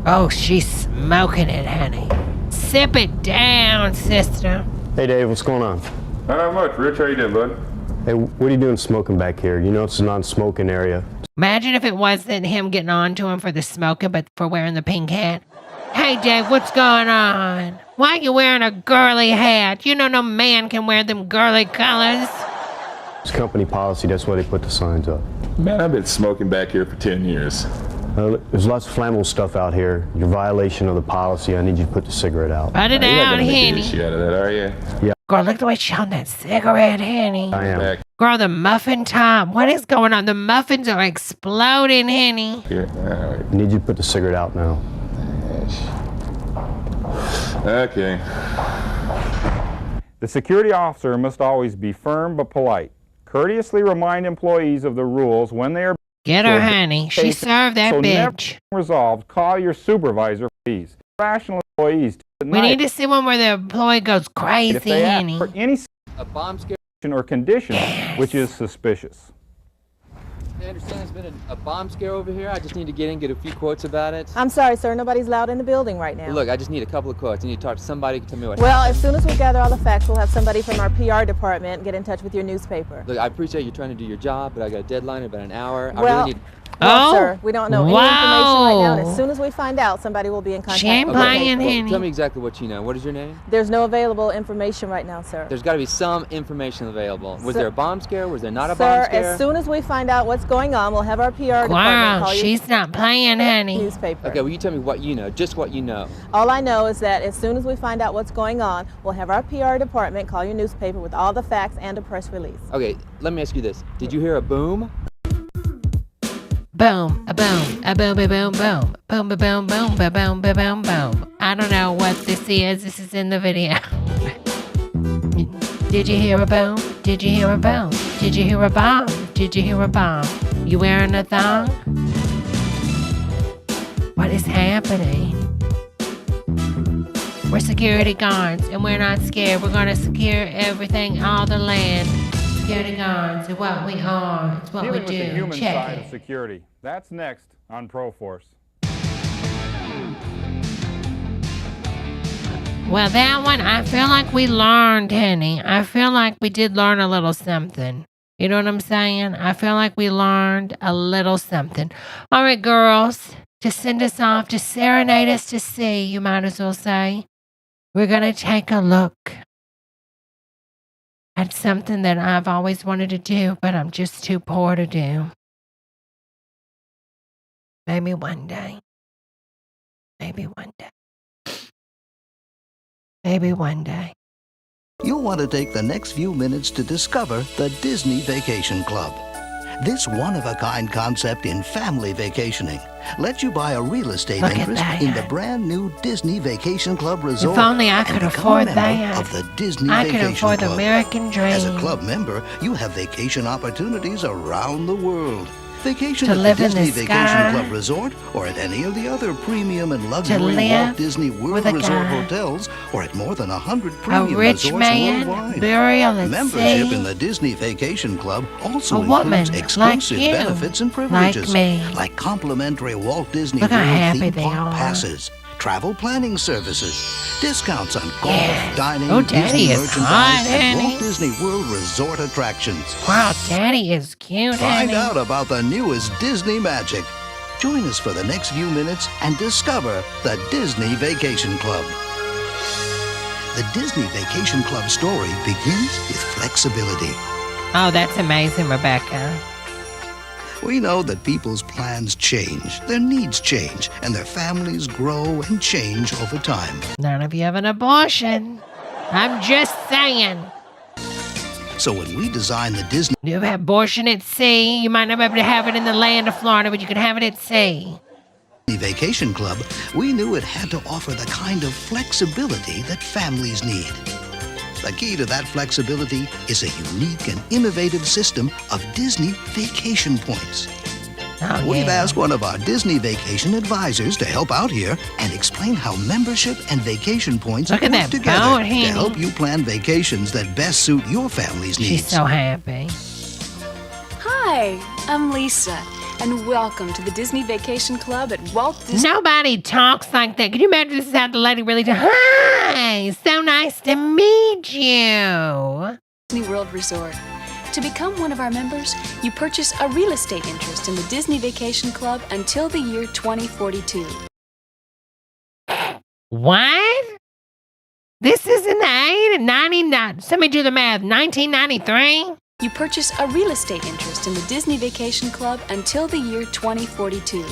Oh, she's smoking it, honey. Sip it down, sister. Hey, Dave, what's going on? Not much. Rich, how you doing, bud? Hey, what are you doing smoking back here? You know it's a non-smoking area. Imagine if it wasn't him getting on to him for the smoking, but for wearing the pink hat. Hey, Dave, what's going on? Why are you wearing a girly hat? You know no man can wear them girly colors. It's company policy. That's why they put the signs up. Man, I've been smoking back here for 10 years. There's lots of flammable stuff out here. You're violation of the policy. I need you to put the cigarette out. Put it You're not out, gonna make an honey. issue out of that, are you? Yeah, Girl, look the way she's on that cigarette, honey. I am. Back Girl, the muffin top. What is going on? The muffins are exploding, honey. here. All right. I need you to put the cigarette out now. Okay. The security officer must always be firm but polite. Courteously remind employees of the rules when they are Get her, honey. She served that so bitch. Never resolved, call your supervisor, please. Rational employees. We need to see one where the employee goes If crazy, they ask honey. for any a bomb scare or condition which is suspicious. I understand there's been a bomb scare over here. I just need to get in, get a few quotes about it. I'm sorry, sir. Nobody's allowed in the building right now. Look, I just need a couple of quotes. I need to talk to somebody who can tell me what Well, happened. as soon as we gather all the facts, we'll have somebody from our PR department get in touch with your newspaper. Look, I appreciate you trying to do your job, but I got a deadline in about an hour. I Well, really need... Well, sir, we don't know any information right now. And Wow. as soon as we find out, somebody will be in contact. She ain't with you. playing, Well, honey. tell me exactly what you know. What is your name? There's no available information right now, sir. There's got to be some information available. Was Sir- there a bomb scare? Was there not a bomb Sir, scare? as soon as we find out what's going on, we'll have our PR department Wow, call you she's not playing, honey. newspaper. Okay, well, you tell me what you know, just what you know. All I know is that as soon as we find out what's going on, we'll have our PR department call your newspaper with all the facts and a press release. Okay, let me ask you this. Did you hear a boom? Boom, a boom, a boom, a boom, boom, boom, a boom, boom, a boom, a boom, boom. I don't know what this is. This is in the video. Did you hear a boom? Did you hear a boom? Did you hear a bomb? Did you hear a bomb? You wearing a thong? What is happening? We're security guards and we're not scared. We're gonna secure everything, all the land. Security guards are what we are. It's what Dealing we with the do. human Check side it. of security. That's next on ProForce. Well, that one, I feel like we learned, honey. I feel like we did learn a little something. You know what I'm saying? I feel like we learned a little something. All right, girls, to send us off, to serenade us to sea, you might as well say, we're going to take a look at something that I've always wanted to do, but I'm just too poor to do. Maybe one day. Maybe one day. Maybe one day. You'll want to take the next few minutes to discover the Disney Vacation Club. This one-of-a-kind concept in family vacationing lets you buy a real estate Look at interest that. in the brand new Disney Vacation Club Resort. If only I and could become afford a member that. of the Disney I could Vacation afford the Club. American dream. As a club member, you have vacation opportunities around the world. Vacation To at live the in Disney the Vacation sky. Club Resort, or at any of the other premium and luxury live Walt Disney World with a Resort guy. hotels, or at more than 100 A premium rich resorts man, worldwide. burial at Membership sea. in the Disney Vacation Club also A woman includes like exclusive you, benefits and like privileges, me. like complimentary Walt Disney Look how World happy theme they park are. passes, travel planning services, discounts on golf, Yes. dining, Oh, Daddy Disney is merchandise, hot, and honey. Walt Disney World Resort attractions. Wow, Daddy is cute, Find honey. out about the newest Disney magic. Join us for the next few minutes and discover the Disney Vacation Club. The Disney Vacation Club story begins with flexibility. Oh, that's amazing, Rebecca. We know that people's plans change, their needs change, and their families grow and change over time. None of you have an abortion. I'm just saying. So when we designed the Disney You have abortion at sea. You might not be able to have it in the land of Florida, but you can have it at sea. Vacation Club, we knew it had to offer the kind of flexibility that families need. The key to that flexibility is a unique and innovative system of Disney vacation points. Oh, We've yeah. asked one of our Disney vacation advisors to help out here and explain how membership and vacation points Look at work that together boat, to honey. help you plan vacations that best suit your family's needs. She's so happy. Hi, I'm Lisa, and welcome to the Disney Vacation Club at Walt Disney Nobody talks like that. Can you imagine this is how the lady really talks? Hi, so nice to meet you. World Resort. To become one of our members, you purchase a real estate interest in the Disney Vacation Club until the year 2042. What? This is in the 99. Somebody do the math. 1993? You purchase a real estate interest in the Disney Vacation Club until the year 2042.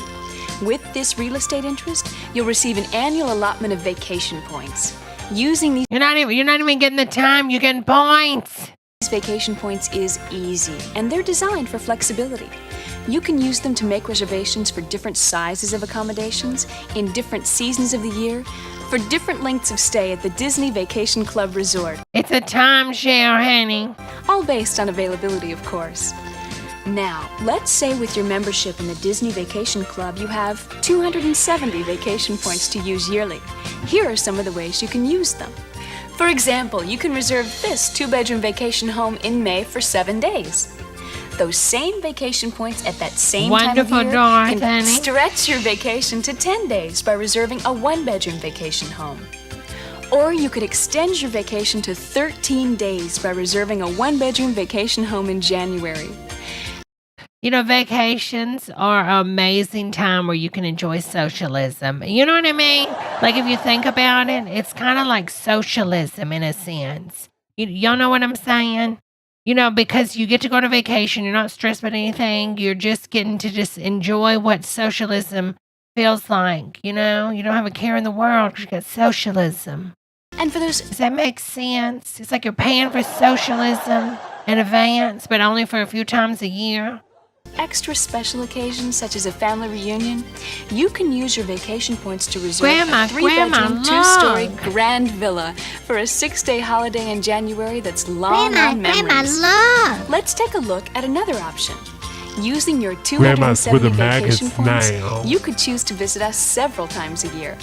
With this real estate interest, you'll receive an annual allotment of vacation points. Using these You're not even getting the time. You're getting points. vacation points is easy, and they're designed for flexibility. You can use them to make reservations for different sizes of accommodations in different seasons of the year for different lengths of stay at the Disney Vacation Club Resort. It's a timeshare, honey. All based on availability, of course. Now, let's say with your membership in the Disney Vacation Club, you have 270 vacation points to use yearly. Here are some of the ways you can use them. For example, you can reserve this 2-bedroom vacation home in May for 7 days. Those same vacation points at that same time of year can stretch your vacation to 10 days by reserving a 1-bedroom vacation home. Or you could extend your vacation to 13 days by reserving a 1-bedroom vacation home in January. You know, vacations are an amazing time where you can enjoy socialism. You know what I mean? Like, if you think about it, it's kind of like socialism in a sense. Y'all know what I'm saying? You know, because you get to go to vacation, you're not stressed about anything, you're just getting to just enjoy what socialism feels like, you know? You don't have a care in the world because you got socialism. And for those... Does that make sense? It's like you're paying for socialism in advance, but only for a few times a year. Extra special occasions, such as a family reunion, you can use your vacation points to reserve a 3-bedroom, 2-story grand villa for a 6-day holiday in January that's long on memories. Let's take a look at another option. Using your 270 vacation points, you could choose to visit us several times a year.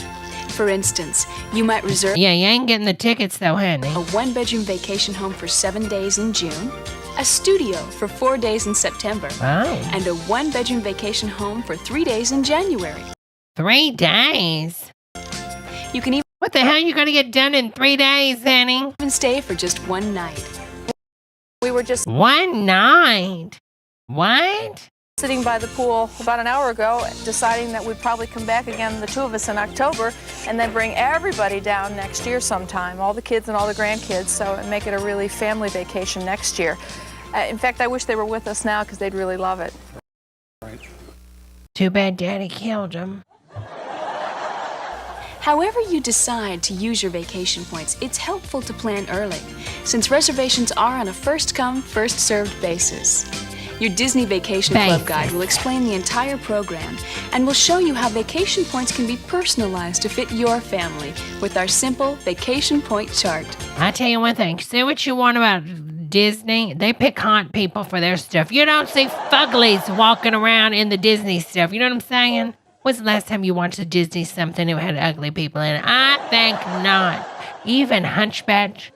For instance, you might reserve... Yeah, you ain't getting the tickets though, honey. A 1-bedroom vacation home for 7 days in June, a studio for 4 days in September, and a 1-bedroom vacation home for 3 days in January. 3 days? You can even... What the hell you gonna get done in 3 days, honey? Even stay for just 1 night. We were just... 1 night? What? Sitting by the pool about an hour ago, deciding that we'd probably come back again, the 2 of us, in October, and then bring everybody down next year sometime, all the kids and all the grandkids, so and make it a really family vacation next year. In fact, I wish they were with us now because they'd really love it. Too bad Daddy killed him. However you decide to use your vacation points, it's helpful to plan early, since reservations are on a first-come, first-served basis. Your Disney Vacation Club guide will explain the entire program and will show you how vacation points can be personalized to fit your family with our simple vacation point chart. I tell you one thing, say what you want about Disney, they pick hot people for their stuff. You don't see fuglies walking around in the Disney stuff, you know what I'm saying? When's the last time you watched a Disney something that had ugly people in it? I think not. Even Hunchback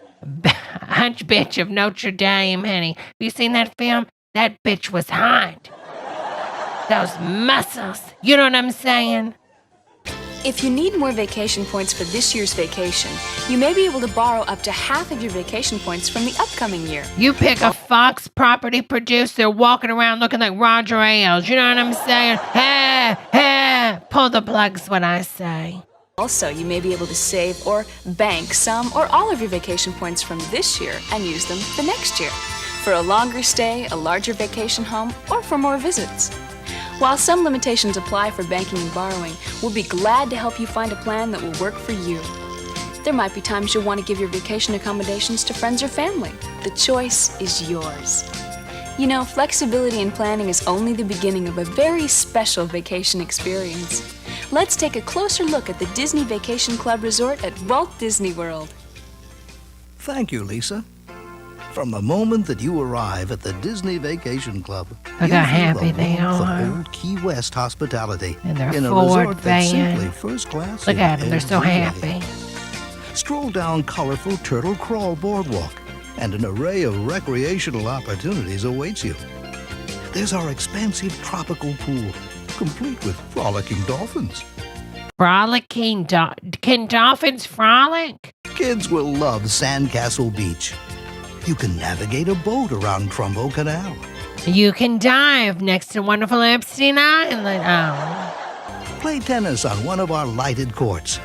of Notre Dame, honey. Have you seen that film? That bitch was hot. Those muscles. You know what I'm saying? If you need more vacation points for this year's vacation, you may be able to borrow up to half of your vacation points from the upcoming year. You pick a Fox property producer walking around looking like Roger Ailes. You know what I'm saying? Hey, pull the plug's what I say. Also, you may be able to save or bank some or all of your vacation points from this year and use them the next year for a longer stay, a larger vacation home, or for more visits. While some limitations apply for banking and borrowing, we'll be glad to help you find a plan that will work for you. There might be times you'll want to give your vacation accommodations to friends or family. The choice is yours. You know, flexibility in planning is only the beginning of a very special vacation experience. Let's take a closer look at the Disney Vacation Club Resort at Walt Disney World. Thank you, Lisa. From the moment that you arrive at the Disney Vacation Club, look how happy they are. The old Key West hospitality in their in a Ford resort that's van. simply first class. Look at them, they're so happy. Stroll down colorful Turtle Crawl Boardwalk, and an array of recreational opportunities awaits you. There's our expansive tropical pool, complete with frolicking dolphins. Can dolphins frolic? Kids will love Sandcastle Beach. You can navigate a boat around Trumbo Canal. You can dive next to wonderful Epstein Island. Play tennis on one of our lighted courts.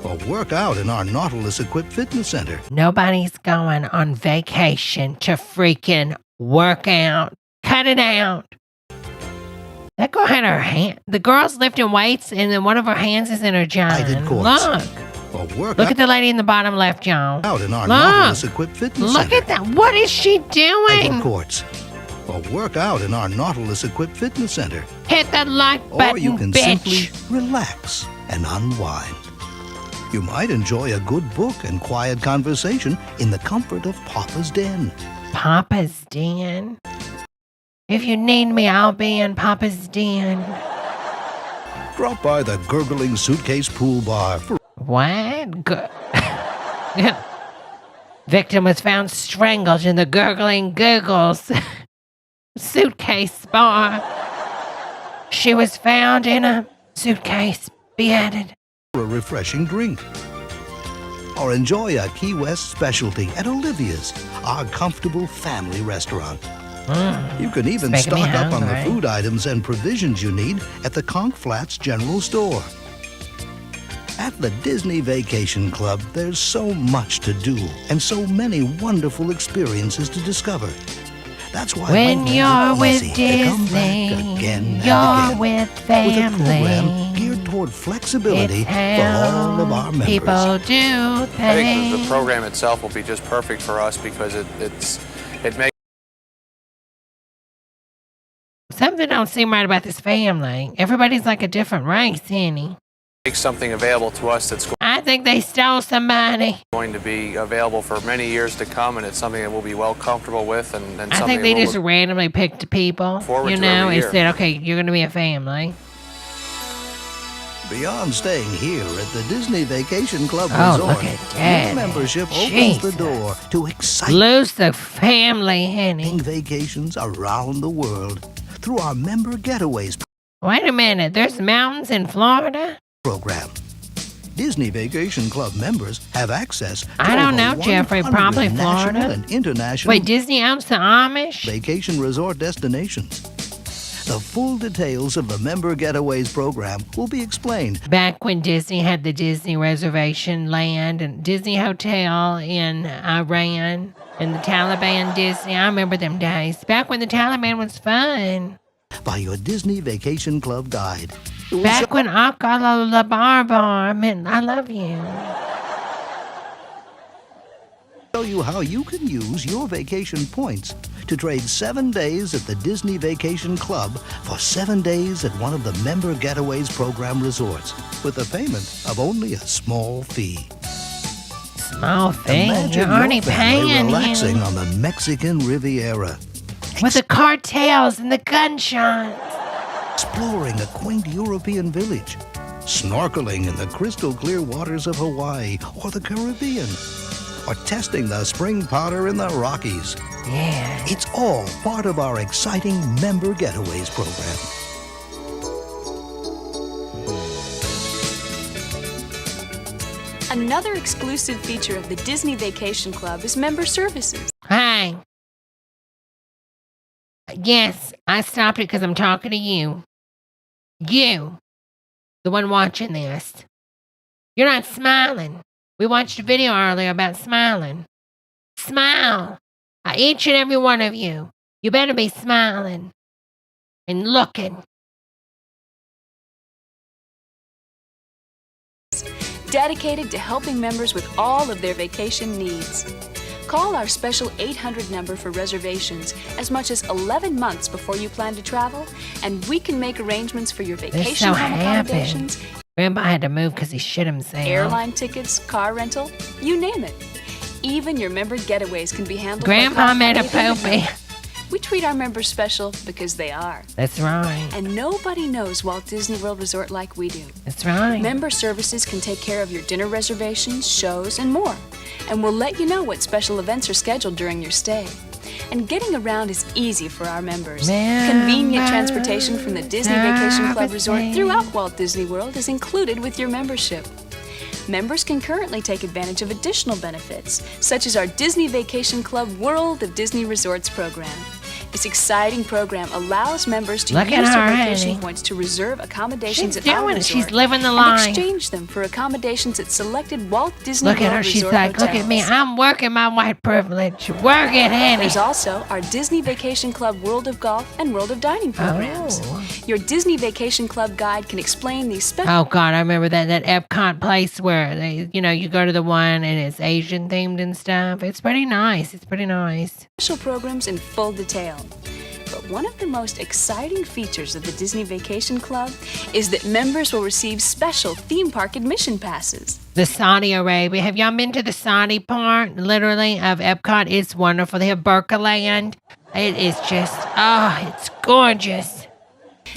Or work out in our Nautilus-equipped fitness center. Nobody's going on vacation to freaking work out. Cut it out. That girl had her hand. The girl's lifting weights, and then one of her hands is in her john. Look. Look at the lady in the bottom left, y'all. Out in our Nautilus-equipped fitness Look at that. What is she doing? Courts. Or work out in our Nautilus-equipped fitness center. Hit that like button, or you can bitch. Simply relax and unwind. You might enjoy a good book and quiet conversation in the comfort of Papa's Den. Papa's Den? If you need me, I'll be in Papa's den. Drop by the Gurgling Suitcase Pool Bar for What? Victim was found strangled in the Gurgling Googles suitcase bar. She was found in a suitcase, beheaded. a refreshing drink. Or enjoy a Key West specialty at Olivia's, our comfortable family restaurant. You can even It's making me stock up on the hungry. food items and provisions you need at the Conch Flats General Store. At the Disney Vacation Club, there's so much to do and so many wonderful experiences to discover. That's why When we you're make it with easy to come back Disney, again and you're again. with With a family. program geared toward flexibility It's for all of our how members. people do I think the things. program itself will be just perfect for us because it makes Something don't seem right about this family. Everybody's like a different race, isn't he? something available to us that's I think they stole some money. going to be available for many years to come, and it's something that we'll be well comfortable with, and I something think they that we'll just look randomly picked people, forward you to know, every and year. said, okay, you're going to be a family. Beyond staying here at the Disney Vacation Club Oh, Resort, look at that. your membership opens Jesus. the door to exciting Lose the family, honey. vacations around the world through our Member Getaways Wait a minute, there's mountains in Florida? program. Disney Vacation Club members have access to I don't over know, Jeffrey, 100 probably national Florida. and international Wait, Disney owns the Amish? vacation resort destinations. The full details of the Member Getaways program will be explained Back when Disney had the Disney Reservation Land and Disney Hotel in Iran and the Taliban Disney. I remember them days. Back when the Taliban was fun. by your Disney Vacation Club guide. It will Back when Akala La Barbar meant I love you. show you how you can use your vacation points to trade 7 days at the Disney Vacation Club for 7 days at one of the Member Getaways program resorts with a payment of only a small fee. Small thing. Imagine You're already your family paying relaxing him. on the Mexican Riviera, With the cartels and the gunshots. exploring a quaint European village, snorkeling in the crystal clear waters of Hawaii or the Caribbean, or testing the spring powder in the Rockies. Yeah. It's all part of our exciting Member Getaways program. Another exclusive feature of the Disney Vacation Club is member services. Hey. Yes, I stopped it because I'm talking to you. You, the one watching this. You're not smiling. We watched a video earlier about smiling. Smile. Each and every one of you. You better be smiling and looking. Dedicated to helping members with all of their vacation needs. Call our special 800 number for reservations as much as 11 months before you plan to travel, and we can make arrangements for your They're vacation so home happy. accommodations, Grandpa had to move because he shit himself. airline tickets, car rental, you name it. Even your member getaways can be handled Grandpa by made a calling 800 poopy. We treat our members special because they are. That's right. And nobody knows Walt Disney World Resort like we do. That's right. Member services can take care of your dinner reservations, shows, and more. And we'll let you know what special events are scheduled during your stay. And getting around is easy for our members. Convenient transportation from the Disney Vacation Club Resort throughout Walt Disney World is included with your membership. Members can currently take advantage of additional benefits, such as our Disney Vacation Club World of Disney Resorts program. This exciting program allows members to Look at use their her, vacation honey. points to reserve accommodations She's at our doing it. resort She's living the and life. exchange them for accommodations at selected Walt Disney Look World at her. She's Resort like, look at me. hotels. I'm working my white privilege. Work it, honey. There's also our Disney Vacation Club World of Golf and World of Dining programs. Oh. Your Disney Vacation Club guide can explain these special Oh God, I remember that Epcot place where they, you go to the one and it's Asian themed and stuff. It's pretty nice. It's pretty nice. programs in full detail. But one of the most exciting features of the Disney Vacation Club is that members will receive special theme park admission passes. The Saudi Arabia. Have y'all been to the Saudi part, literally, of Epcot? It's wonderful. They have Burkaland. It is just, oh, it's gorgeous.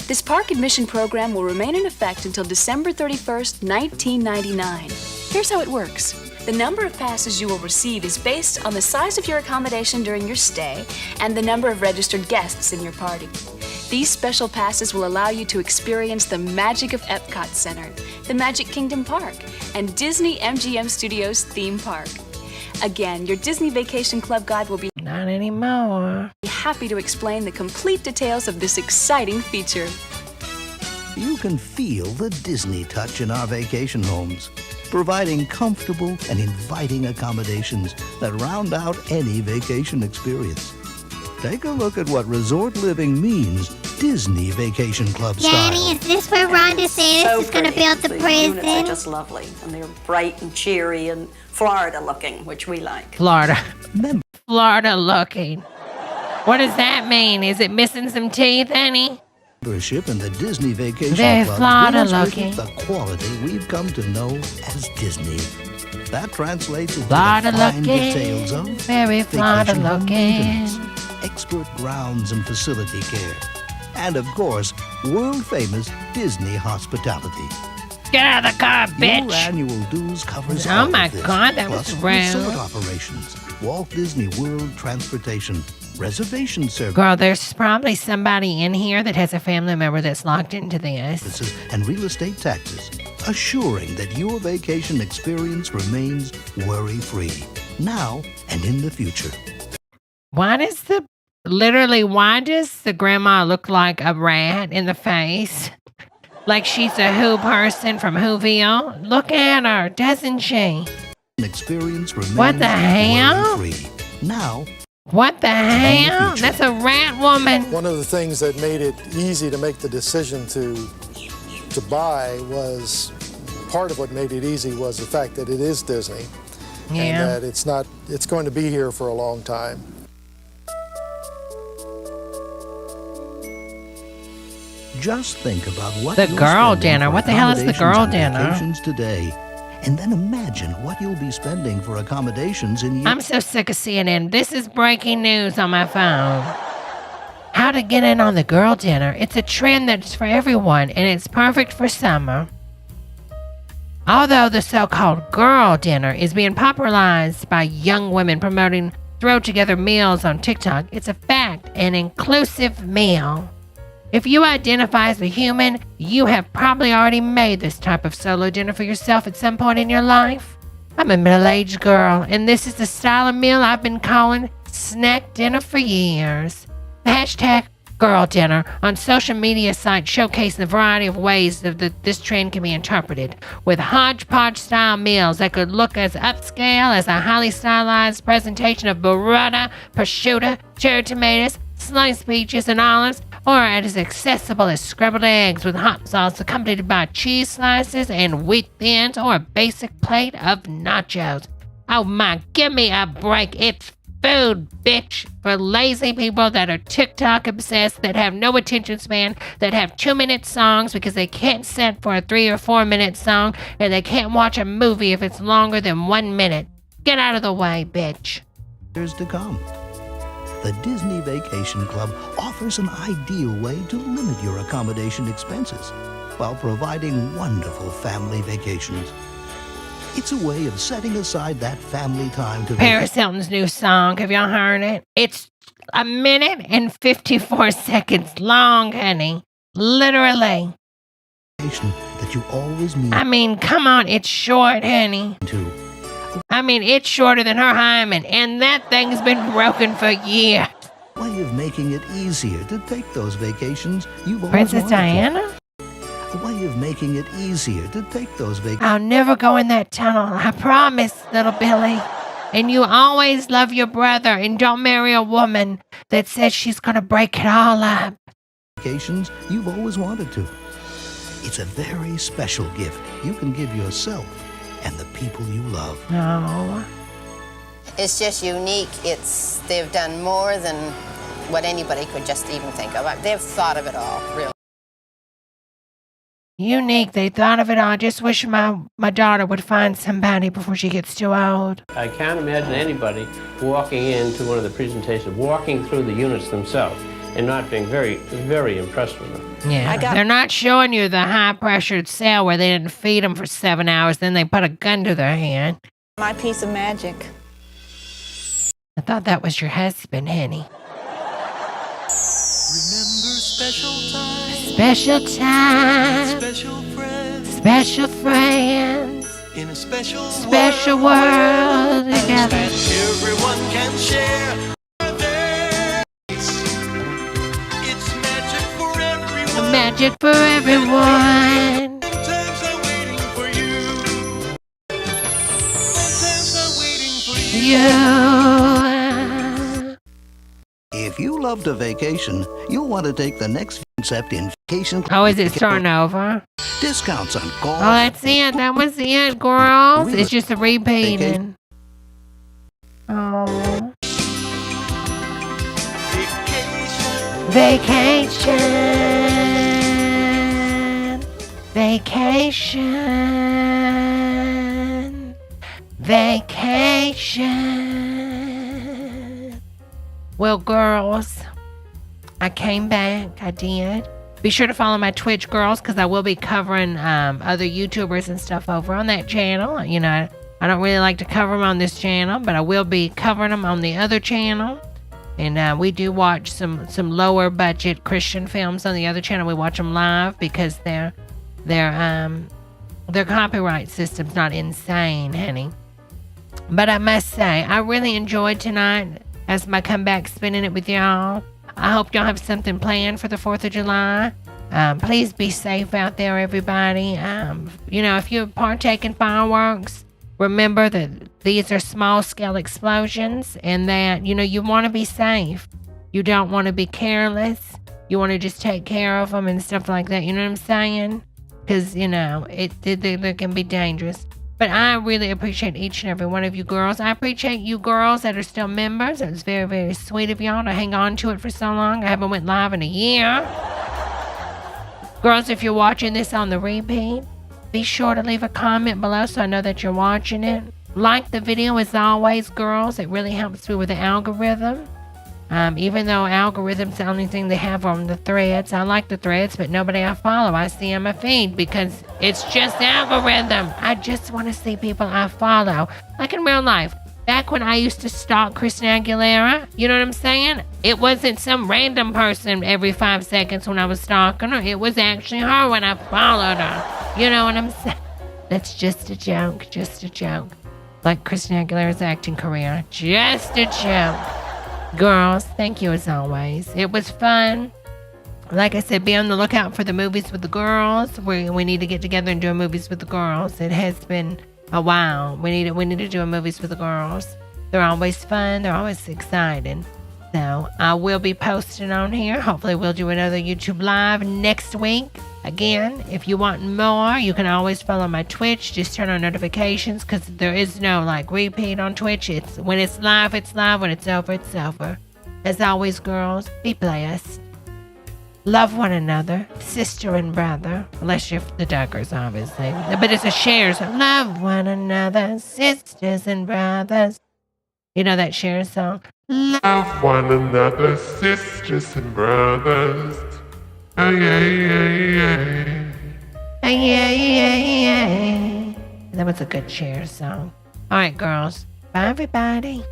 This park admission program will remain in effect until December 31st, 1999. Here's how it works. The number of passes you will receive is based on the size of your accommodation during your stay and the number of registered guests in your party. These special passes will allow you to experience the magic of Epcot Center, the Magic Kingdom Park, and Disney MGM Studios theme park. Again, your Disney Vacation Club guide will be not anymore. Happy to explain the complete details of this exciting feature. You can feel the Disney touch in our vacation homes, providing comfortable and inviting accommodations that round out any vacation experience. Take a look at what resort living means Disney Vacation Club style. Daddy, is this where Ron DeSantis is going to build the prison? Units are just lovely, and they're bright and cheery and Florida looking, which we like. Florida. Florida looking. What does that mean? Is it missing some teeth, honey? Membership in the Disney Vacation Very Club Florida brings with it looking. the quality we've come to know as Disney. That translates into Florida the fine looking. details of Very Florida vacation home looking. maintenance, expert grounds and facility care, and of course, world-famous Disney hospitality. Get out of the car, bitch! Your annual dues covers Oh all my of this, God, that plus was rude. resort operations, Walt Disney World transportation, reservation services, Girl, there's probably somebody in here that has a family member that's locked into this. and real estate taxes, assuring that your vacation experience remains worry-free, now and in the future. Why does the grandma look like a rat in the face? Like she's a Who person from Whoville? Look at her, doesn't she? Experience remains What the hell? worry-free, now. What the hell? That's a rat woman. One of the things that made it easy to make the decision to buy was, part of what made it easy was the fact that it is Disney. Yeah. And that it's going to be here for a long time. Just think about what The you're girl spending dinner. for What the hell is the accommodations girl and dinner? vacations today, and then imagine what you'll be spending for accommodations in years. I'm so sick of CNN. This is breaking news on my phone. How to get in on the girl dinner. It's a trend that's for everyone, and it's perfect for summer. Although the so-called girl dinner is being popularized by young women promoting throw-together meals on TikTok, it's a fact, an inclusive meal. If you identify as a human, you have probably already made this type of solo dinner for yourself at some point in your life. I'm a middle-aged girl, and this is the style of meal I've been calling snack dinner for years. The hashtag girl dinner on social media sites showcasing a variety of ways that this trend can be interpreted, with hodgepodge-style meals that could look as upscale as a highly stylized presentation of burrata, prosciutto, cherry tomatoes, sliced peaches and olives, or as accessible as scrambled eggs with hot sauce accompanied by cheese slices and wheat thins, or a basic plate of nachos. Oh my, give me a break. It's food, bitch, for lazy people that are TikTok obsessed, that have no attention span, that have 2-minute songs because they can't sit for a 3 or 4 minute song, and they can't watch a movie if it's longer than 1 minute. Get out of the way, bitch. Years to come. The Disney Vacation Club offers an ideal way to limit your accommodation expenses while providing wonderful family vacations. It's a way of setting aside that family time to Paris Hilton's new song, have y'all heard it? It's 1 minute and 54 seconds long, honey. Literally. vacation that you always mean I mean, come on, it's short, honey. to. I mean, it's shorter than her hymen, and that thing's been broken for years. Way of making it easier to take those vacations you've always Princess wanted Diana? to. A way of making it easier to take those vacations. I'll never go in that tunnel, I promise, little Billy. And you always love your brother, and don't marry a woman that says she's gonna break it all up. Vacations you've always wanted to. It's a very special gift you can give yourself and the people you love. No. It's just unique. They've done more than what anybody could just even think of. They've thought of it all, really. Unique. They thought of it all. I just wish my daughter would find somebody before she gets too old. I can't imagine anybody walking into one of the presentations, walking through the units themselves, and not being very, very impressed with them. Yeah, they're not showing you the high-pressured cell where they didn't feed them for 7 hours, then they put a gun to their hand. My piece of magic. I thought that was your husband, honey. Special time, special friends, in a special world together. Everyone can share. Magic for everyone. Sometimes I'm waiting for you. Sometimes I'm waiting for you. If you loved a vacation, you'll want to take the next concept in vacation. Oh, is it starting over? Discounts on golf. Oh, that's it. That was it, girls. It's just a repeating. Oh. Vacation. Vacation. Vacation. Well, girls, I came back. I did. Be sure to follow my Twitch, girls, because I will be covering other YouTubers and stuff over on that channel. You know, I don't really like to cover them on this channel, but I will be covering them on the other channel. And we do watch some lower budget Christian films on the other channel. We watch them live because their copyright system's not insane, honey. But I must say, I really enjoyed tonight as my comeback spending it with y'all. I hope y'all have something planned for the 4th of July. Please be safe out there, everybody. You know, if you partake in fireworks, remember that these are small-scale explosions and that, you know, you want to be safe. You don't want to be careless. You want to just take care of them and stuff like that. You know what I'm saying? Because, you know, they can be dangerous. But I really appreciate each and every one of you girls. I appreciate you girls that are still members. It was very, very sweet of y'all to hang on to it for so long. I haven't went live in a year. Girls, if you're watching this on the repeat, be sure to leave a comment below so I know that you're watching it. Like the video as always, girls. It really helps me with the algorithm. Even though algorithm's the only thing they have on the threads. I like the threads, but nobody I follow I see on my feed because it's just algorithm. I just want to see people I follow. Like in real life. Back when I used to stalk Christina Aguilera, you know what I'm saying? It wasn't some random person every 5 seconds when I was stalking her. It was actually her when I followed her. You know what I'm saying? That's just a joke. Just a joke. Like Christina Aguilera's acting career. Just a joke. Girls, thank you as always. It was fun. Like I said, be on the lookout for the movies with the girls. We need to get together and do movies with the girls. It has been a while. We need to do movies with the girls. They're always fun. They're always exciting. So I will be posting on here. Hopefully we'll do another YouTube live next week. Again, if you want more, you can always follow my Twitch. Just turn on notifications because there is no repeat on Twitch. It's when it's live, it's live. When it's over, it's over. As always, girls, be blessed. Love one another, sister and brother. Unless you're the Duggars, obviously. But it's a Cher song. Love one another, sisters and brothers. You know that Cher song? Love one another, sisters and brothers. Oh, yeah, yeah, yeah. Oh, yeah, yeah, yeah. That was a good Cher song. All right, girls. Bye, everybody.